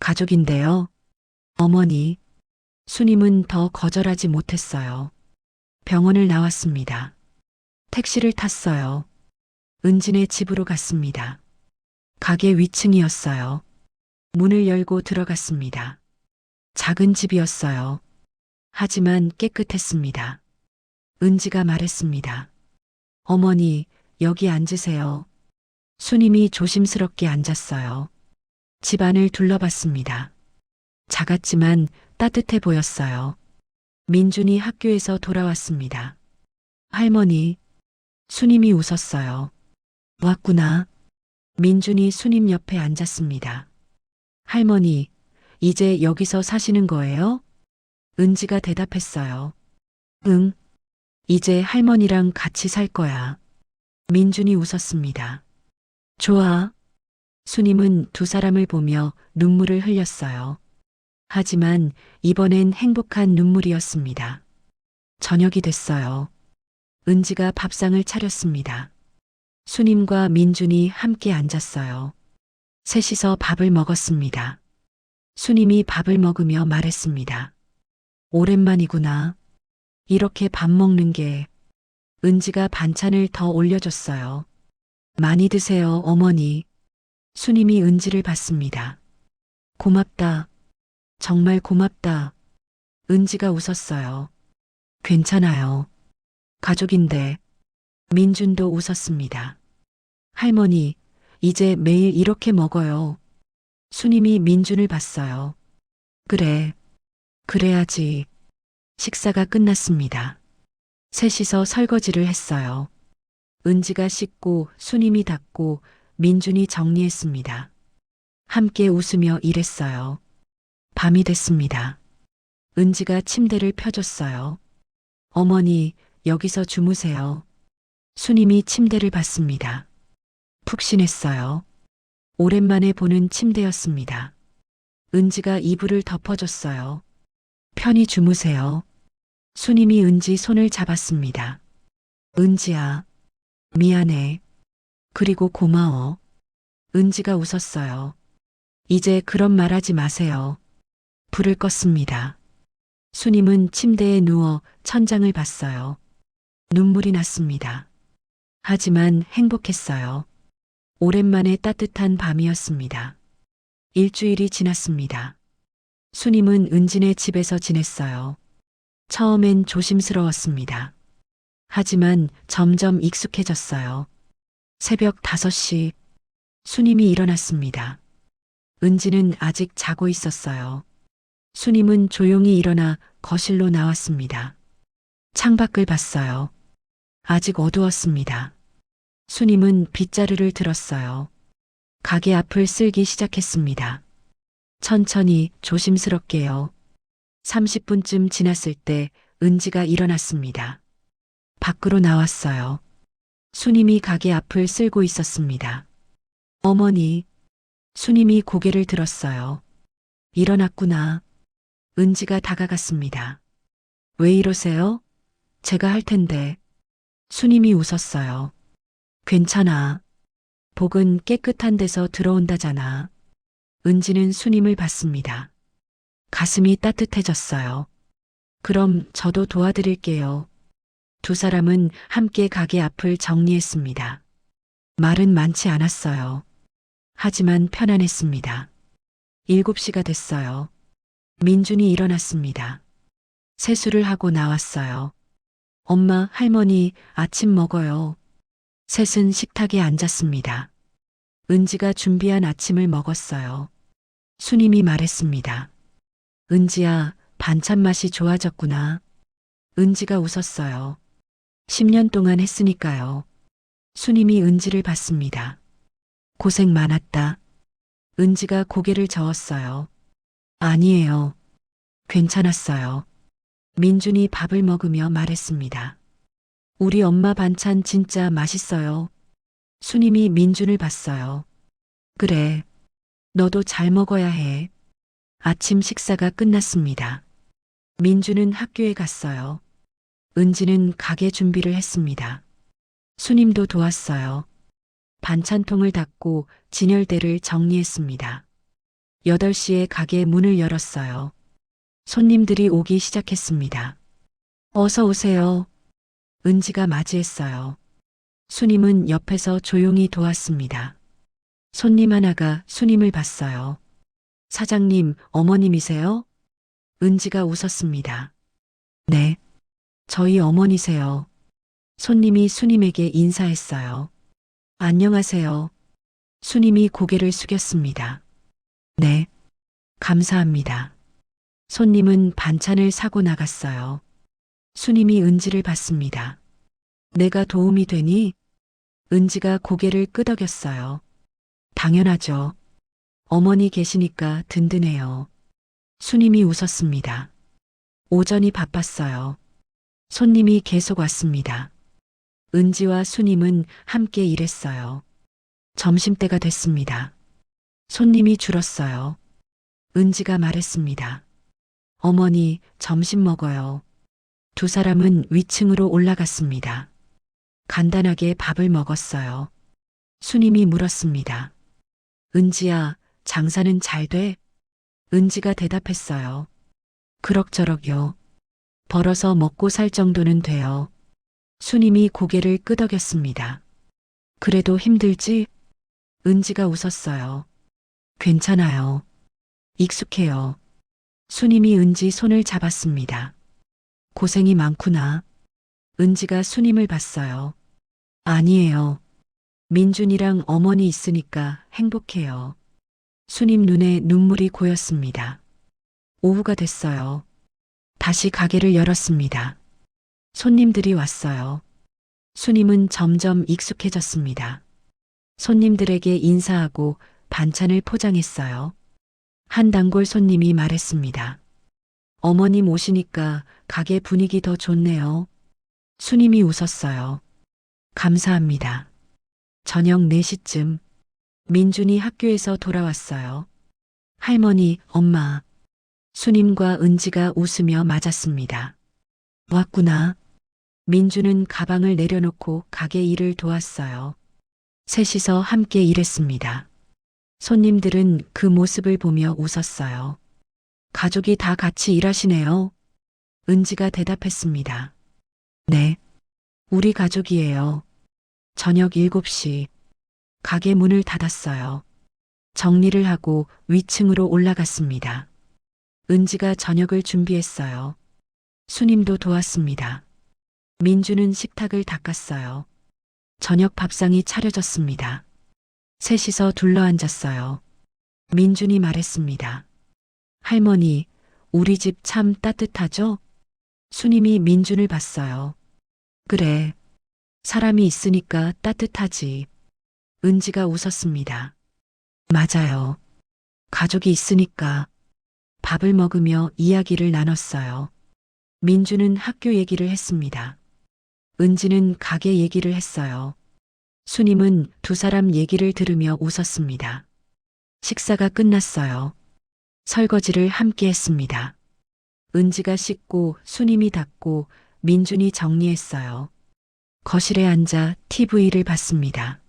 가족인데요. 어머니. 수님은 더 거절하지 못했어요. 병원을 나왔습니다. 택시를 탔어요. 은진의 집으로 갔습니다. 가게 위층이었어요. 문을 열고 들어갔습니다. 작은 집이었어요. 하지만 깨끗했습니다. 은지가 말했습니다. 어머니, 여기 앉으세요. 수님이 조심스럽게 앉았어요. 집안을 둘러봤습니다. 작았지만 따뜻해 보였어요. 민준이 학교에서 돌아왔습니다. 할머니, 수님이 웃었어요. 왔구나. 민준이 수님 옆에 앉았습니다. 할머니, 이제 여기서 사시는 거예요? 은지가 대답했어요. 응. 이제 할머니랑 같이 살 거야. 민준이 웃었습니다. 좋아. 수님은 두 사람을 보며 눈물을 흘렸어요. 하지만 이번엔 행복한 눈물이었습니다. 저녁이 됐어요. 은지가 밥상을 차렸습니다. 수님과 민준이 함께 앉았어요. 셋이서 밥을 먹었습니다. 수님이 밥을 먹으며 말했습니다. 오랜만이구나. 이렇게 밥 먹는 게. 은지가 반찬을 더 올려줬어요. 많이 드세요, 어머니. 수님이 은지를 봤습니다. 고맙다. 정말 고맙다. 은지가 웃었어요. 괜찮아요. 가족인데. 민준도 웃었습니다. 할머니, 이제 매일 이렇게 먹어요. 수님이 민준을 봤어요. 그래, 그래야지. 식사가 끝났습니다. 셋이서 설거지를 했어요. 은지가 씻고 수님이 닦고 민준이 정리했습니다. 함께 웃으며 일했어요. 밤이 됐습니다. 은지가 침대를 펴줬어요. 어머니, 여기서 주무세요. 수님이 침대를 봤습니다. 푹신했어요. 오랜만에 보는 침대였습니다. 은지가 이불을 덮어줬어요. 편히 주무세요. 수님이 은지 손을 잡았습니다. 은지야, 미안해. 그리고 고마워. 은지가 웃었어요. 이제 그런 말 하지 마세요. 불을 껐습니다. 수님은 침대에 누워 천장을 봤어요. 눈물이 났습니다. 하지만 행복했어요. 오랜만에 따뜻한 밤이었습니다. 일주일이 지났습니다. 수님은 은진의 집에서 지냈어요. 처음엔 조심스러웠습니다. 하지만 점점 익숙해졌어요. 새벽 5시, 수님이 일어났습니다. 은지는 아직 자고 있었어요. 수님은 조용히 일어나 거실로 나왔습니다. 창밖을 봤어요. 아직 어두웠습니다. 수님은 빗자루를 들었어요. 가게 앞을 쓸기 시작했습니다. 천천히 조심스럽게요. 30분쯤 지났을 때 은지가 일어났습니다. 밖으로 나왔어요. 수님이 가게 앞을 쓸고 있었습니다. 어머니, 수님이 고개를 들었어요. 일어났구나. 은지가 다가갔습니다. 왜 이러세요? 제가 할 텐데. 수님이 웃었어요. 괜찮아. 복은 깨끗한 데서 들어온다잖아. 은지는 수님을 봤습니다. 가슴이 따뜻해졌어요. 그럼 저도 도와드릴게요. 두 사람은 함께 가게 앞을 정리했습니다. 말은 많지 않았어요. 하지만 편안했습니다. 7시가 됐어요. 민준이 일어났습니다. 세수를 하고 나왔어요. 엄마, 할머니, 아침 먹어요. 셋은 식탁에 앉았습니다. 은지가 준비한 아침을 먹었어요. 수님이 말했습니다. 은지야, 반찬 맛이 좋아졌구나. 은지가 웃었어요. 10년 동안 했으니까요. 수님이 은지를 봤습니다. 고생 많았다. 은지가 고개를 저었어요. 아니에요. 괜찮았어요. 민준이 밥을 먹으며 말했습니다. 우리 엄마 반찬 진짜 맛있어요. 수님이 민준을 봤어요. 그래. 너도 잘 먹어야 해. 아침 식사가 끝났습니다. 민준은 학교에 갔어요. 은지는 가게 준비를 했습니다. 수님도 도왔어요. 반찬통을 닫고 진열대를 정리했습니다. 8시에 가게 문을 열었어요. 손님들이 오기 시작했습니다. 어서 오세요. 은지가 맞이했어요. 수님은 옆에서 조용히 도왔습니다. 손님 하나가 수님을 봤어요. 사장님, 어머님이세요? 은지가 웃었습니다. 네, 저희 어머니세요. 손님이 수님에게 인사했어요. 안녕하세요. 수님이 고개를 숙였습니다. 네, 감사합니다. 손님은 반찬을 사고 나갔어요. 수님이 은지를 봤습니다. 내가 도움이 되니? 은지가 고개를 끄덕였어요. 당연하죠. 어머니 계시니까 든든해요. 수님이 웃었습니다. 오전이 바빴어요. 손님이 계속 왔습니다. 은지와 수님은 함께 일했어요. 점심때가 됐습니다. 손님이 줄었어요. 은지가 말했습니다. 어머니, 점심 먹어요. 두 사람은 위층으로 올라갔습니다. 간단하게 밥을 먹었어요. 수님이 물었습니다. 은지야, 장사는 잘 돼? 은지가 대답했어요. 그럭저럭요. 벌어서 먹고 살 정도는 돼요. 수님이 고개를 끄덕였습니다. 그래도 힘들지? 은지가 웃었어요. 괜찮아요. 익숙해요. 수님이 은지 손을 잡았습니다. 고생이 많구나. 은지가 수님을 봤어요. 아니에요. 민준이랑 어머니 있으니까 행복해요. 수님 눈에 눈물이 고였습니다. 오후가 됐어요. 다시 가게를 열었습니다. 손님들이 왔어요. 수님은 점점 익숙해졌습니다. 손님들에게 인사하고 반찬을 포장했어요. 한 단골 손님이 말했습니다. 어머님 오시니까 가게 분위기 더 좋네요. 수님이 웃었어요. 감사합니다. 저녁 4시쯤 민준이 학교에서 돌아왔어요. 할머니, 엄마. 수님과 은지가 웃으며 맞았습니다. 왔구나. 민준은 가방을 내려놓고 가게 일을 도왔어요. 셋이서 함께 일했습니다. 손님들은 그 모습을 보며 웃었어요. 가족이 다 같이 일하시네요. 은지가 대답했습니다. 네, 우리 가족이에요. 저녁 7시 가게 문을 닫았어요. 정리를 하고 위층으로 올라갔습니다. 은지가 저녁을 준비했어요. 수님도 도왔습니다. 민주는 식탁을 닦았어요. 저녁 밥상이 차려졌습니다. 셋이서 둘러앉았어요. 민준이 말했습니다. 할머니, 우리 집 참 따뜻하죠? 수님이 민준을 봤어요. 그래, 사람이 있으니까 따뜻하지. 은지가 웃었습니다. 맞아요. 가족이 있으니까. 밥을 먹으며 이야기를 나눴어요. 민주는 학교 얘기를 했습니다. 은지는 가게 얘기를 했어요. 수님은 두 사람 얘기를 들으며 웃었습니다. 식사가 끝났어요. 설거지를 함께 했습니다. 은지가 씻고 수님이 닦고 민준이 정리했어요. 거실에 앉아 TV를 봤습니다.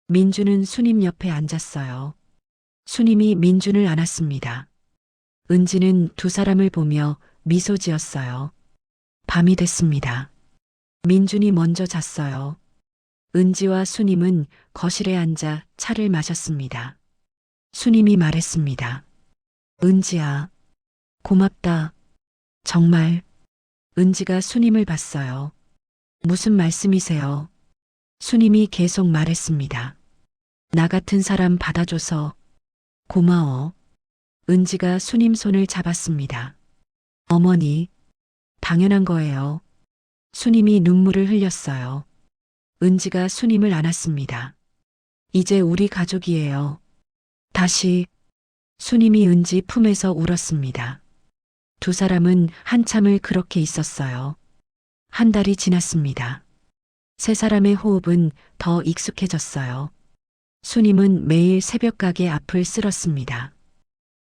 민준은 수님 옆에 앉았어요. 수님이 민준을 안았습니다. 은지는 두 사람을 보며 미소 지었어요. 밤이 됐습니다. 민준이 먼저 잤어요. 은지와 수님은 거실에 앉아 차를 마셨습니다. 수님이 말했습니다. 은지야, 고맙다. 정말. 은지가 수님을 봤어요. 무슨 말씀이세요? 수님이 계속 말했습니다. 나 같은 사람 받아줘서 고마워. 은지가 수님 손을 잡았습니다. 어머니, 당연한 거예요. 수님이 눈물을 흘렸어요. 은지가 수님을 안았습니다. 이제 우리 가족이에요. 다시 수님이 은지 품에서 울었습니다. 두 사람은 한참을 그렇게 있었어요. 한 달이 지났습니다. 세 사람의 호흡은 더 익숙해졌어요. 수님은 매일 새벽 가게 앞을 쓸었습니다.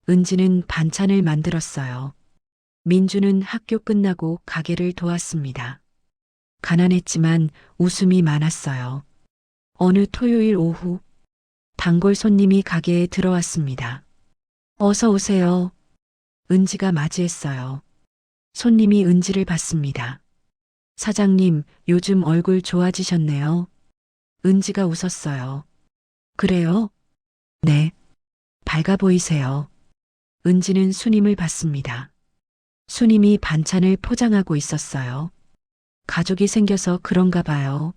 은지는 반찬을 만들었어요. 민주는 학교 끝나고 가게를 도왔습니다. 가난했지만 웃음이 많았어요. 어느 토요일 오후, 단골 손님이 가게에 들어왔습니다. 어서 오세요. 은지가 맞이했어요. 손님이 은지를 봤습니다. 사장님, 요즘 얼굴 좋아지셨네요. 은지가 웃었어요. 그래요? 네. 밝아 보이세요. 은지는 수님을 봤습니다. 수님이 반찬을 포장하고 있었어요. 가족이 생겨서 그런가 봐요.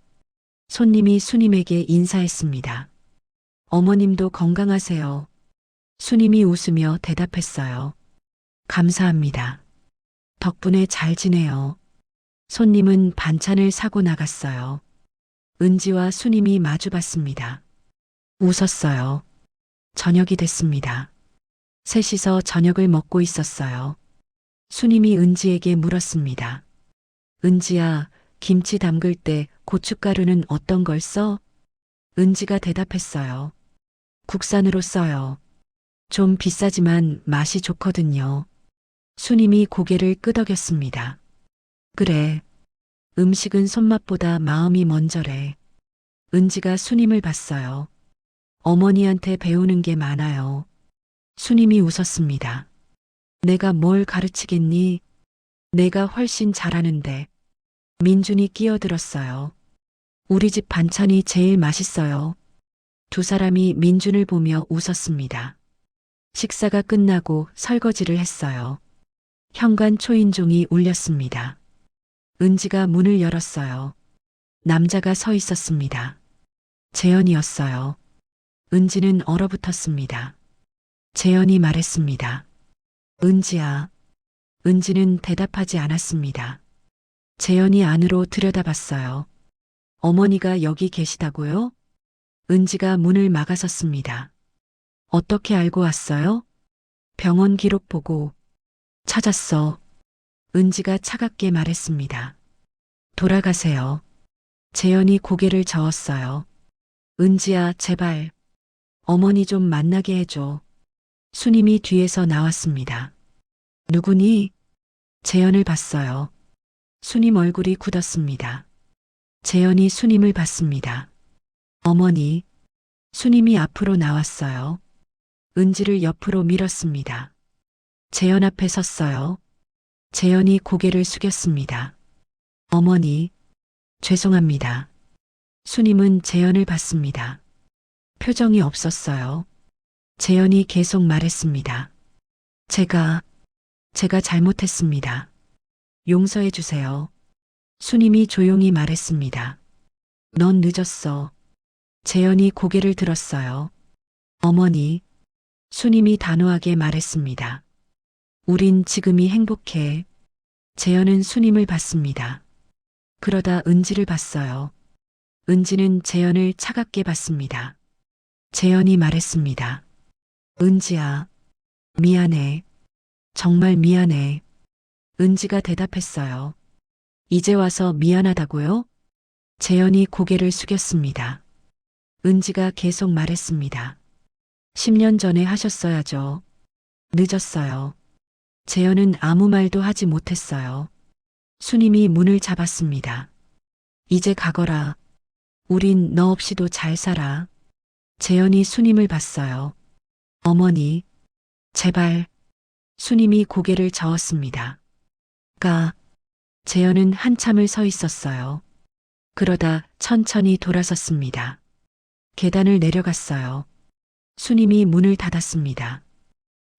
손님이 수님에게 인사했습니다. 어머님도 건강하세요. 수님이 웃으며 대답했어요. 감사합니다. 덕분에 잘 지내요. 손님은 반찬을 사고 나갔어요. 은지와 수님이 마주봤습니다. 웃었어요. 저녁이 됐습니다. 셋이서 저녁을 먹고 있었어요. 수님이 은지에게 물었습니다. 은지야, 김치 담글 때 고춧가루는 어떤 걸 써? 은지가 대답했어요. 국산으로 써요. 좀 비싸지만 맛이 좋거든요. 수님이 고개를 끄덕였습니다. 그래. 음식은 손맛보다 마음이 먼저래. 은지가 수님을 봤어요. 어머니한테 배우는 게 많아요. 수님이 웃었습니다. 내가 뭘 가르치겠니? 내가 훨씬 잘하는데. 민준이 끼어들었어요. 우리 집 반찬이 제일 맛있어요. 두 사람이 민준을 보며 웃었습니다. 식사가 끝나고 설거지를 했어요. 현관 초인종이 울렸습니다. 은지가 문을 열었어요. 남자가 서 있었습니다. 재현이었어요. 은지는 얼어붙었습니다. 재현이 말했습니다. 은지야. 은지는 대답하지 않았습니다. 재현이 안으로 들여다봤어요. 어머니가 여기 계시다고요? 은지가 문을 막아섰습니다. 어떻게 알고 왔어요? 병원 기록 보고 찾았어. 은지가 차갑게 말했습니다. 돌아가세요. 재현이 고개를 저었어요. 은지야, 제발. 어머니 좀 만나게 해줘. 수님이 뒤에서 나왔습니다. 누구니? 재현을 봤어요. 수님 얼굴이 굳었습니다. 재현이 수님을 봤습니다. 어머니. 수님이 앞으로 나왔어요. 은지를 옆으로 밀었습니다. 재현 앞에 섰어요. 재현이 고개를 숙였습니다. 어머니. 죄송합니다. 수님은 재현을 봤습니다. 표정이 없었어요. 재현이 계속 말했습니다. 제가 잘못했습니다. 용서해 주세요. 수님이 조용히 말했습니다. 넌 늦었어. 재현이 고개를 들었어요. 어머니. 수님이 단호하게 말했습니다. 우린 지금이 행복해. 재현은 수님을 봤습니다. 그러다 은지를 봤어요. 은지는 재현을 차갑게 봤습니다. 재현이 말했습니다. 은지야. 미안해. 정말 미안해. 은지가 대답했어요. 이제 와서 미안하다고요? 재현이 고개를 숙였습니다. 은지가 계속 말했습니다. 10년 전에 하셨어야죠. 늦었어요. 재현은 아무 말도 하지 못했어요. 수님이 문을 잡았습니다. 이제 가거라. 우린 너 없이도 잘 살아. 재현이 수님을 봤어요. 어머니. 제발. 수님이 고개를 저었습니다. 재현은 한참을 서 있었어요. 그러다 천천히 돌아섰습니다. 계단을 내려갔어요. 수님이 문을 닫았습니다.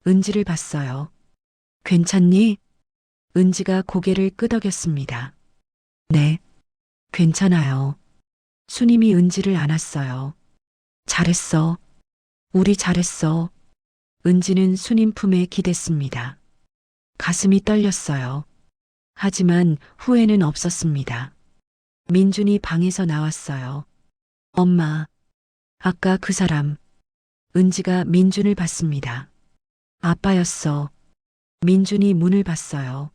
은지를 봤어요. 괜찮니? 은지가 고개를 끄덕였습니다. 네, 괜찮아요. 수님이 은지를 안았어요. 잘했어. 우리 잘했어. 은지는 수님 품에 기댔습니다. 가슴이 떨렸어요. 하지만 후회는 없었습니다. 민준이 방에서 나왔어요. 엄마, 아까 그 사람. 은지가 민준을 봤습니다. 아빠였어. 민준이 문을 봤어요.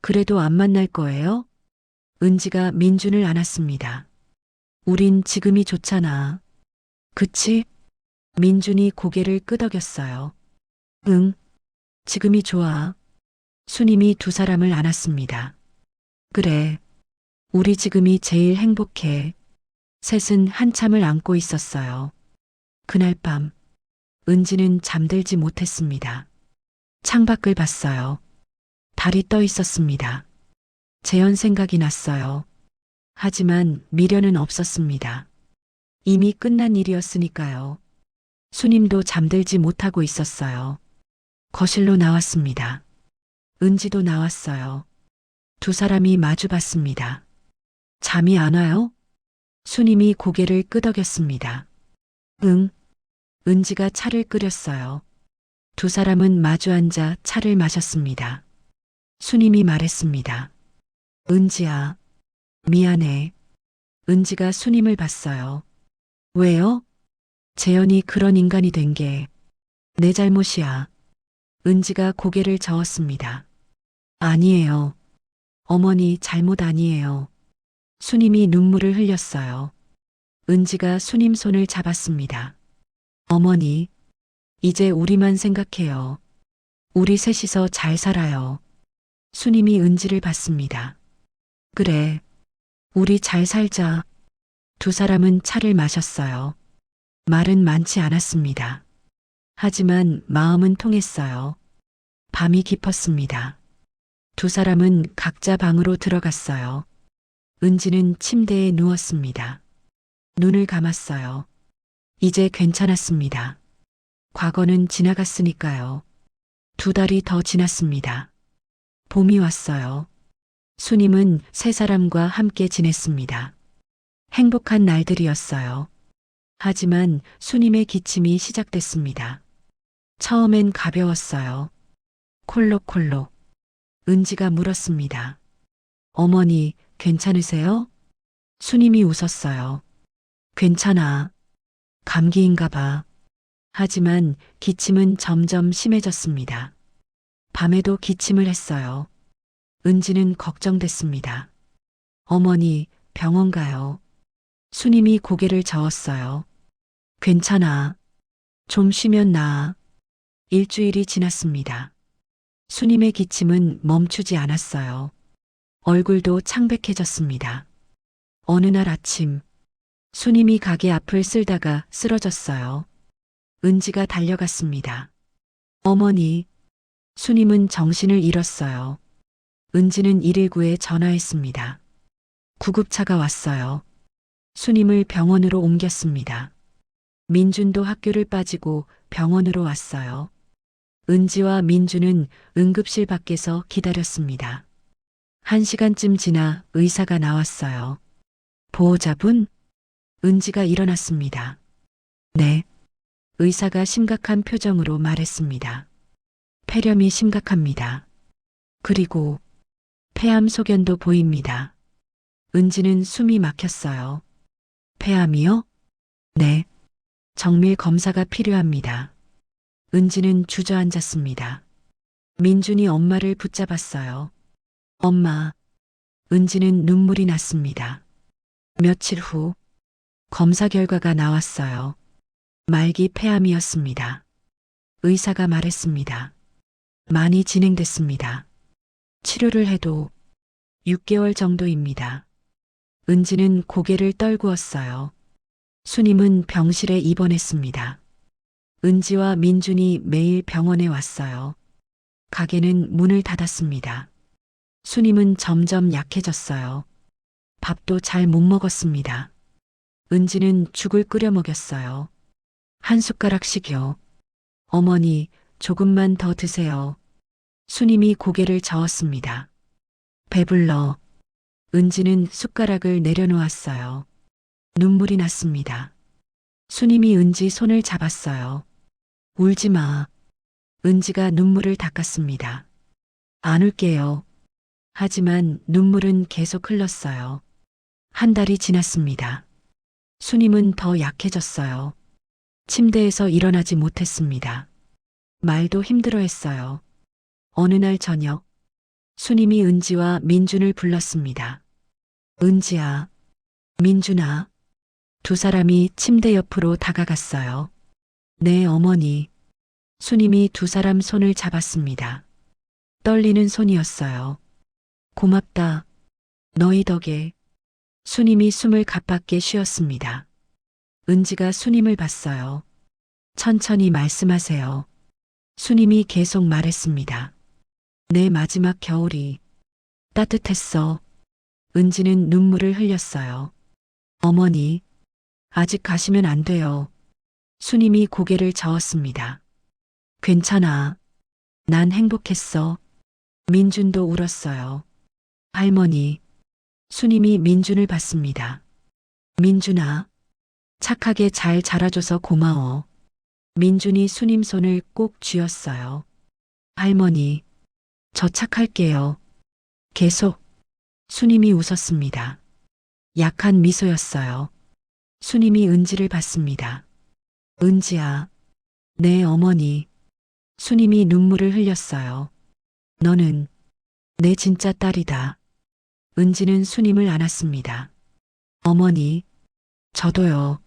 그래도 안 만날 거예요? 은지가 민준을 안았습니다. 우린 지금이 좋잖아. 그치? 민준이 고개를 끄덕였어요. 응, 지금이 좋아. 수님이 두 사람을 안았습니다. 그래, 우리 지금이 제일 행복해. 셋은 한참을 안고 있었어요. 그날 밤, 은지는 잠들지 못했습니다. 창밖을 봤어요. 달이 떠 있었습니다. 재현 생각이 났어요. 하지만 미련은 없었습니다. 이미 끝난 일이었으니까요. 수님도 잠들지 못하고 있었어요. 거실로 나왔습니다. 은지도 나왔어요. 두 사람이 마주 봤습니다. 잠이 안 와요? 수님이 고개를 끄덕였습니다. 응. 은지가 차를 끓였어요. 두 사람은 마주 앉아 차를 마셨습니다. 수님이 말했습니다. 은지야, 미안해. 은지가 수님을 봤어요. 왜요? 재현이 그런 인간이 된 게 내 잘못이야. 은지가 고개를 저었습니다. 아니에요. 어머니 잘못 아니에요. 수님이 눈물을 흘렸어요. 은지가 수님 손을 잡았습니다. 어머니, 이제 우리만 생각해요. 우리 셋이서 잘 살아요. 수님이 은지를 봤습니다. 그래, 우리 잘 살자. 두 사람은 차를 마셨어요. 말은 많지 않았습니다. 하지만 마음은 통했어요. 밤이 깊었습니다. 두 사람은 각자 방으로 들어갔어요. 은지는 침대에 누웠습니다. 눈을 감았어요. 이제 괜찮았습니다. 과거는 지나갔으니까요. 두 달이 더 지났습니다. 봄이 왔어요. 수님은 세 사람과 함께 지냈습니다. 행복한 날들이었어요. 하지만 수님의 기침이 시작됐습니다. 처음엔 가벼웠어요. 콜록콜록. 은지가 물었습니다. 어머니, 괜찮으세요? 수님이 웃었어요. 괜찮아. 감기인가 봐. 하지만 기침은 점점 심해졌습니다. 밤에도 기침을 했어요. 은지는 걱정됐습니다. 어머니, 병원 가요. 수님이 고개를 저었어요. 괜찮아. 좀 쉬면 나아. 일주일이 지났습니다. 수님의 기침은 멈추지 않았어요. 얼굴도 창백해졌습니다. 어느 날 아침, 수님이 가게 앞을 쓸다가 쓰러졌어요. 은지가 달려갔습니다. 어머니, 수님은 정신을 잃었어요. 은지는 119에 전화했습니다. 구급차가 왔어요. 수님을 병원으로 옮겼습니다. 민준도 학교를 빠지고 병원으로 왔어요. 은지와 민준은 응급실 밖에서 기다렸습니다. 1시간쯤 지나 의사가 나왔어요. 보호자분? 은지가 일어났습니다. 네. 의사가 심각한 표정으로 말했습니다. 폐렴이 심각합니다. 그리고 폐암 소견도 보입니다. 은지는 숨이 막혔어요. 폐암이요? 네. 정밀 검사가 필요합니다. 은지는 주저앉았습니다. 민준이 엄마를 붙잡았어요. 엄마. 은지는 눈물이 났습니다. 며칠 후 검사 결과가 나왔어요. 말기 폐암이었습니다. 의사가 말했습니다. 많이 진행됐습니다. 치료를 해도 6개월 정도입니다. 은지는 고개를 떨구었어요. 수님은 병실에 입원했습니다. 은지와 민준이 매일 병원에 왔어요. 가게는 문을 닫았습니다. 수님은 점점 약해졌어요. 밥도 잘 못 먹었습니다. 은지는 죽을 끓여 먹였어요. 한 숟가락씩요. 어머니, 조금만 더 드세요. 수님이 고개를 저었습니다. 배불러. 은지는 숟가락을 내려놓았어요. 눈물이 났습니다. 수님이 은지 손을 잡았어요. 울지 마. 은지가 눈물을 닦았습니다. 안 울게요. 하지만 눈물은 계속 흘렀어요. 한 달이 지났습니다. 수님은 더 약해졌어요. 침대에서 일어나지 못했습니다. 말도 힘들어했어요. 어느 날 저녁, 수님이 은지와 민준을 불렀습니다. 은지야, 민준아. 두 사람이 침대 옆으로 다가갔어요. 네, 어머니. 수님이 두 사람 손을 잡았습니다. 떨리는 손이었어요. 고맙다. 너희 덕에. 수님이 숨을 가깝게 쉬었습니다. 은지가 수님을 봤어요. 천천히 말씀하세요. 수님이 계속 말했습니다. 내 마지막 겨울이 따뜻했어. 은지는 눈물을 흘렸어요. 어머니, 아직 가시면 안 돼요. 수님이 고개를 저었습니다. 괜찮아. 난 행복했어. 민준도 울었어요. 할머니. 수님이 민준을 봤습니다. 민준아, 착하게 잘 자라줘서 고마워. 민준이 수님 손을 꼭 쥐었어요. 할머니, 저 착할게요. 계속. 수님이 웃었습니다. 약한 미소였어요. 수님이 은지를 봤습니다. 은지야. 네, 어머니. 수님이 눈물을 흘렸어요. 너는 내 진짜 딸이다. 은지는 수님을 안았습니다. 어머니, 저도요.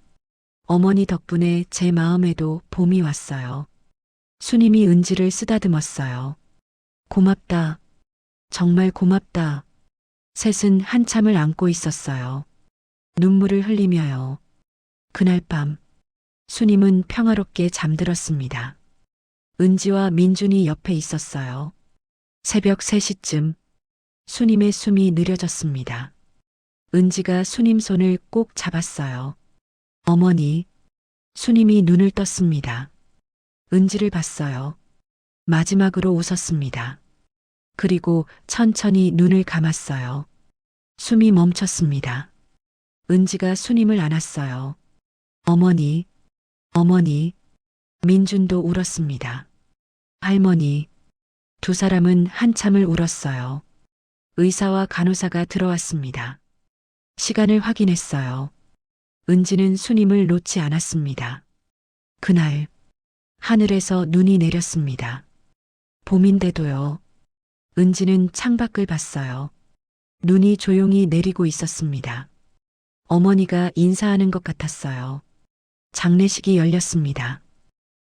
어머니 덕분에 제 마음에도 봄이 왔어요. 수님이 은지를 쓰다듬었어요. 고맙다. 정말 고맙다. 셋은 한참을 안고 있었어요. 눈물을 흘리며요. 그날 밤, 수님은 평화롭게 잠들었습니다. 은지와 민준이 옆에 있었어요. 새벽 3시쯤 수님의 숨이 느려졌습니다. 은지가 수님 손을 꼭 잡았어요. 어머니, 수님이 눈을 떴습니다. 은지를 봤어요. 마지막으로 웃었습니다. 그리고 천천히 눈을 감았어요. 숨이 멈췄습니다. 은지가 순임을 안았어요. 어머니, 어머니, 민준도 울었습니다. 할머니, 두 사람은 한참을 울었어요. 의사와 간호사가 들어왔습니다. 시간을 확인했어요. 은지는 순임을 놓지 않았습니다. 그날, 하늘에서 눈이 내렸습니다. 봄인데도요. 은지는 창밖을 봤어요. 눈이 조용히 내리고 있었습니다. 어머니가 인사하는 것 같았어요. 장례식이 열렸습니다.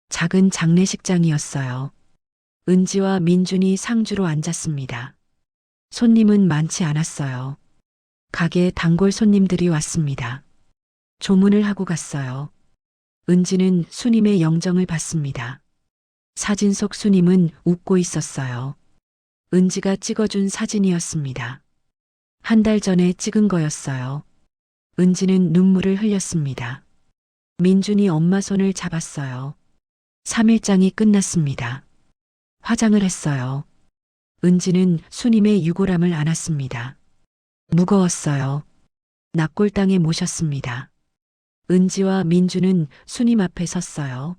작은 장례식장이었어요. 은지와 민준이 상주로 앉았습니다. 손님은 많지 않았어요. 가게에 단골 손님들이 왔습니다. 조문을 하고 갔어요. 은지는 수님의 영정을 받습니다. 사진 속 수님은 웃고 있었어요. 은지가 찍어준 사진이었습니다. 한 달 전에 찍은 거였어요. 은지는 눈물을 흘렸습니다. 민준이 엄마 손을 잡았어요. 3일장이 끝났습니다. 화장을 했어요. 은지는 수님의 유골함을 안았습니다. 무거웠어요. 낙골당에 모셨습니다. 은지와 민주는 수님 앞에 섰어요.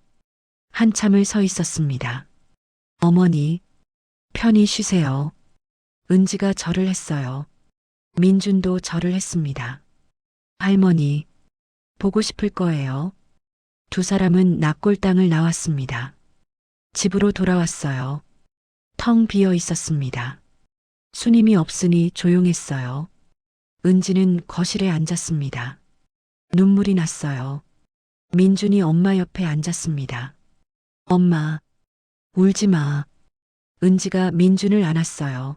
한참을 서 있었습니다. 어머니, 편히 쉬세요. 은지가 절을 했어요. 민준도 절을 했습니다. 할머니, 보고 싶을 거예요. 두 사람은 낙골당을 나왔습니다. 집으로 돌아왔어요. 텅 비어 있었습니다. 수님이 없으니 조용했어요. 은지는 거실에 앉았습니다. 눈물이 났어요. 민준이 엄마 옆에 앉았습니다. 엄마, 울지 마. 은지가 민준을 안았어요.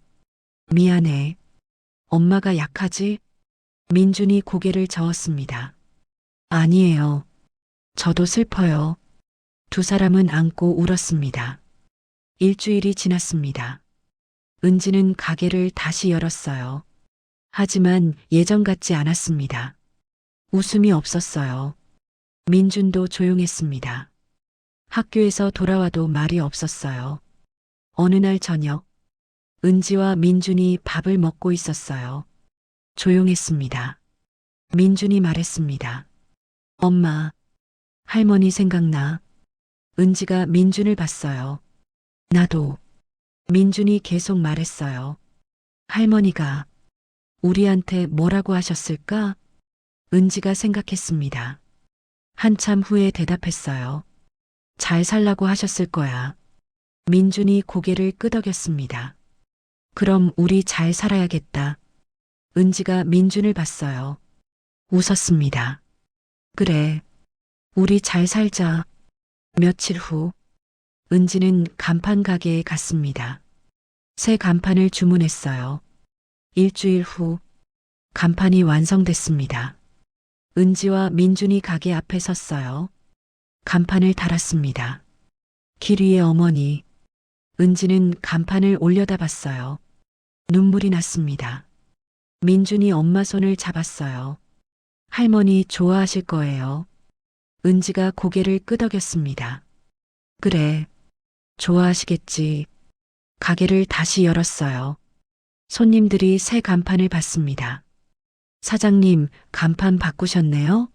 미안해. 엄마가 약하지? 민준이 고개를 저었습니다. 아니에요. 저도 슬퍼요. 두 사람은 안고 울었습니다. 일주일이 지났습니다. 은지는 가게를 다시 열었어요. 하지만 예전 같지 않았습니다. 웃음이 없었어요. 민준도 조용했습니다. 학교에서 돌아와도 말이 없었어요. 어느 날 저녁, 은지와 민준이 밥을 먹고 있었어요. 조용했습니다. 민준이 말했습니다. 엄마, 할머니 생각나. 은지가 민준을 봤어요. 나도. 민준이 계속 말했어요. 할머니가 우리한테 뭐라고 하셨을까? 은지가 생각했습니다. 한참 후에 대답했어요. 잘 살라고 하셨을 거야. 민준이 고개를 끄덕였습니다. 그럼 우리 잘 살아야겠다. 은지가 민준을 봤어요. 웃었습니다. 그래, 우리 잘 살자. 며칠 후, 은지는 간판 가게에 갔습니다. 새 간판을 주문했어요. 일주일 후, 간판이 완성됐습니다. 은지와 민준이 가게 앞에 섰어요. 간판을 달았습니다. 길 위에 어머니. 은지는 간판을 올려다 봤어요. 눈물이 났습니다. 민준이 엄마 손을 잡았어요. 할머니 좋아하실 거예요. 은지가 고개를 끄덕였습니다. 그래, 좋아하시겠지. 가게를 다시 열었어요. 손님들이 새 간판을 봤습니다. 사장님, 간판 바꾸셨네요?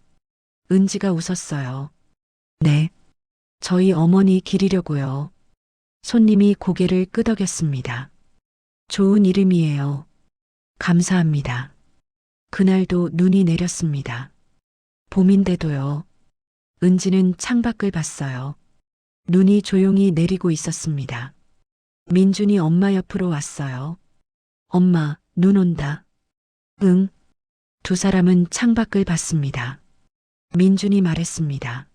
은지가 웃었어요. 네, 저희 어머니 기리려고요. 손님이 고개를 끄덕였습니다. 좋은 이름이에요. 감사합니다. 그날도 눈이 내렸습니다. 봄인데도요. 은지는 창밖을 봤어요. 눈이 조용히 내리고 있었습니다. 민준이 엄마 옆으로 왔어요. 엄마, 눈 온다. 응. 두 사람은 창밖을 봤습니다. 민준이 말했습니다.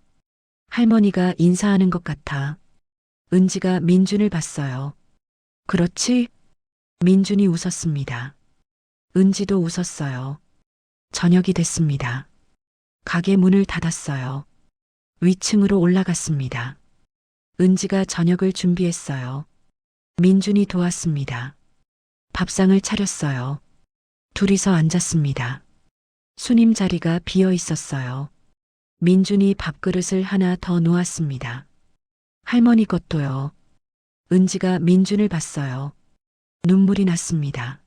할머니가 인사하는 것 같아. 은지가 민준을 봤어요. 그렇지? 민준이 웃었습니다. 은지도 웃었어요. 저녁이 됐습니다. 가게 문을 닫았어요. 위층으로 올라갔습니다. 은지가 저녁을 준비했어요. 민준이 도왔습니다. 밥상을 차렸어요. 둘이서 앉았습니다. 수님 자리가 비어 있었어요. 민준이 밥그릇을 하나 더 놓았습니다. 할머니 것도요. 은지가 민준을 봤어요. 눈물이 났습니다.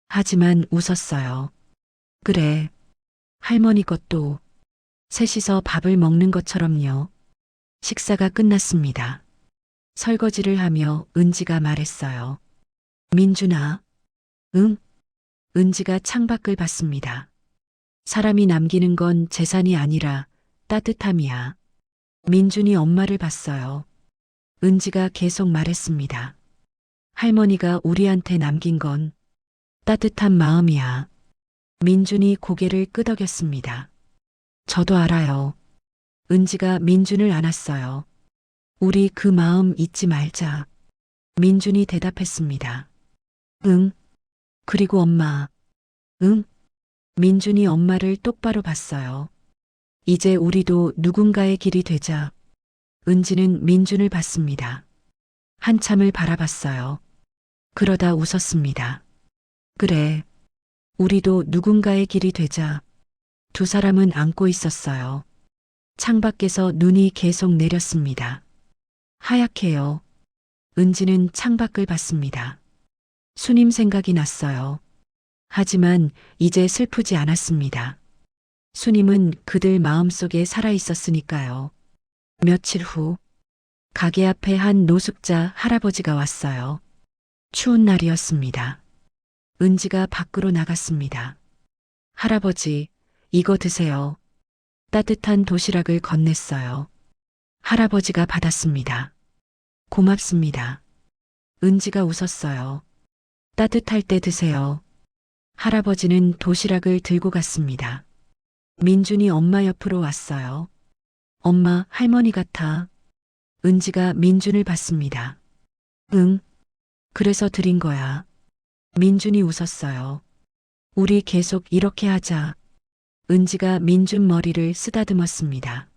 하지만 웃었어요. 그래, 할머니 것도 셋이서 밥을 먹는 것처럼요. 식사가 끝났습니다. 설거지를 하며 은지가 말했어요. 민준아, 응? 은지가 창밖을 봤습니다. 사람이 남기는 건 재산이 아니라 따뜻함이야. 민준이 엄마를 봤어요. 은지가 계속 말했습니다. 할머니가 우리한테 남긴 건 따뜻한 마음이야. 민준이 고개를 끄덕였습니다. 저도 알아요. 은지가 민준을 안았어요. 우리 그 마음 잊지 말자. 민준이 대답했습니다. 응. 그리고 엄마. 응. 민준이 엄마를 똑바로 봤어요. 이제 우리도 누군가의 길이 되자. 은지는 민준을 봤습니다. 한참을 바라봤어요. 그러다 웃었습니다. 그래. 우리도 누군가의 길이 되자. 두 사람은 안고 있었어요. 창밖에서 눈이 계속 내렸습니다. 하얗게요. 은지는 창밖을 봤습니다. 수님 생각이 났어요. 하지만 이제 슬프지 않았습니다. 수님은 그들 마음속에 살아 있었으니까요. 며칠 후, 가게 앞에 한 노숙자 할아버지가 왔어요. 추운 날이었습니다. 은지가 밖으로 나갔습니다. 할아버지, 이거 드세요. 따뜻한 도시락을 건넸어요. 할아버지가 받았습니다. 고맙습니다. 은지가 웃었어요. 따뜻할 때 드세요. 할아버지는 도시락을 들고 갔습니다. 민준이 엄마 옆으로 왔어요. 엄마, 할머니 같아. 은지가 민준을 봤습니다. 응, 그래서 드린 거야. 민준이 웃었어요. 우리 계속 이렇게 하자. 은지가 민준 머리를 쓰다듬었습니다.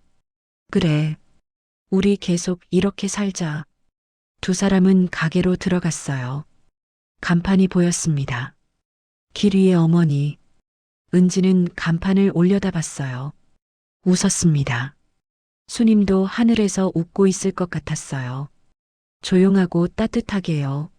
그래, 우리 계속 이렇게 살자. 두 사람은 가게로 들어갔어요. 간판이 보였습니다. 길 위의 어머니. 은지는 간판을 올려다봤어요. 웃었습니다. 수님도 하늘에서 웃고 있을 것 같았어요. 조용하고 따뜻하게요.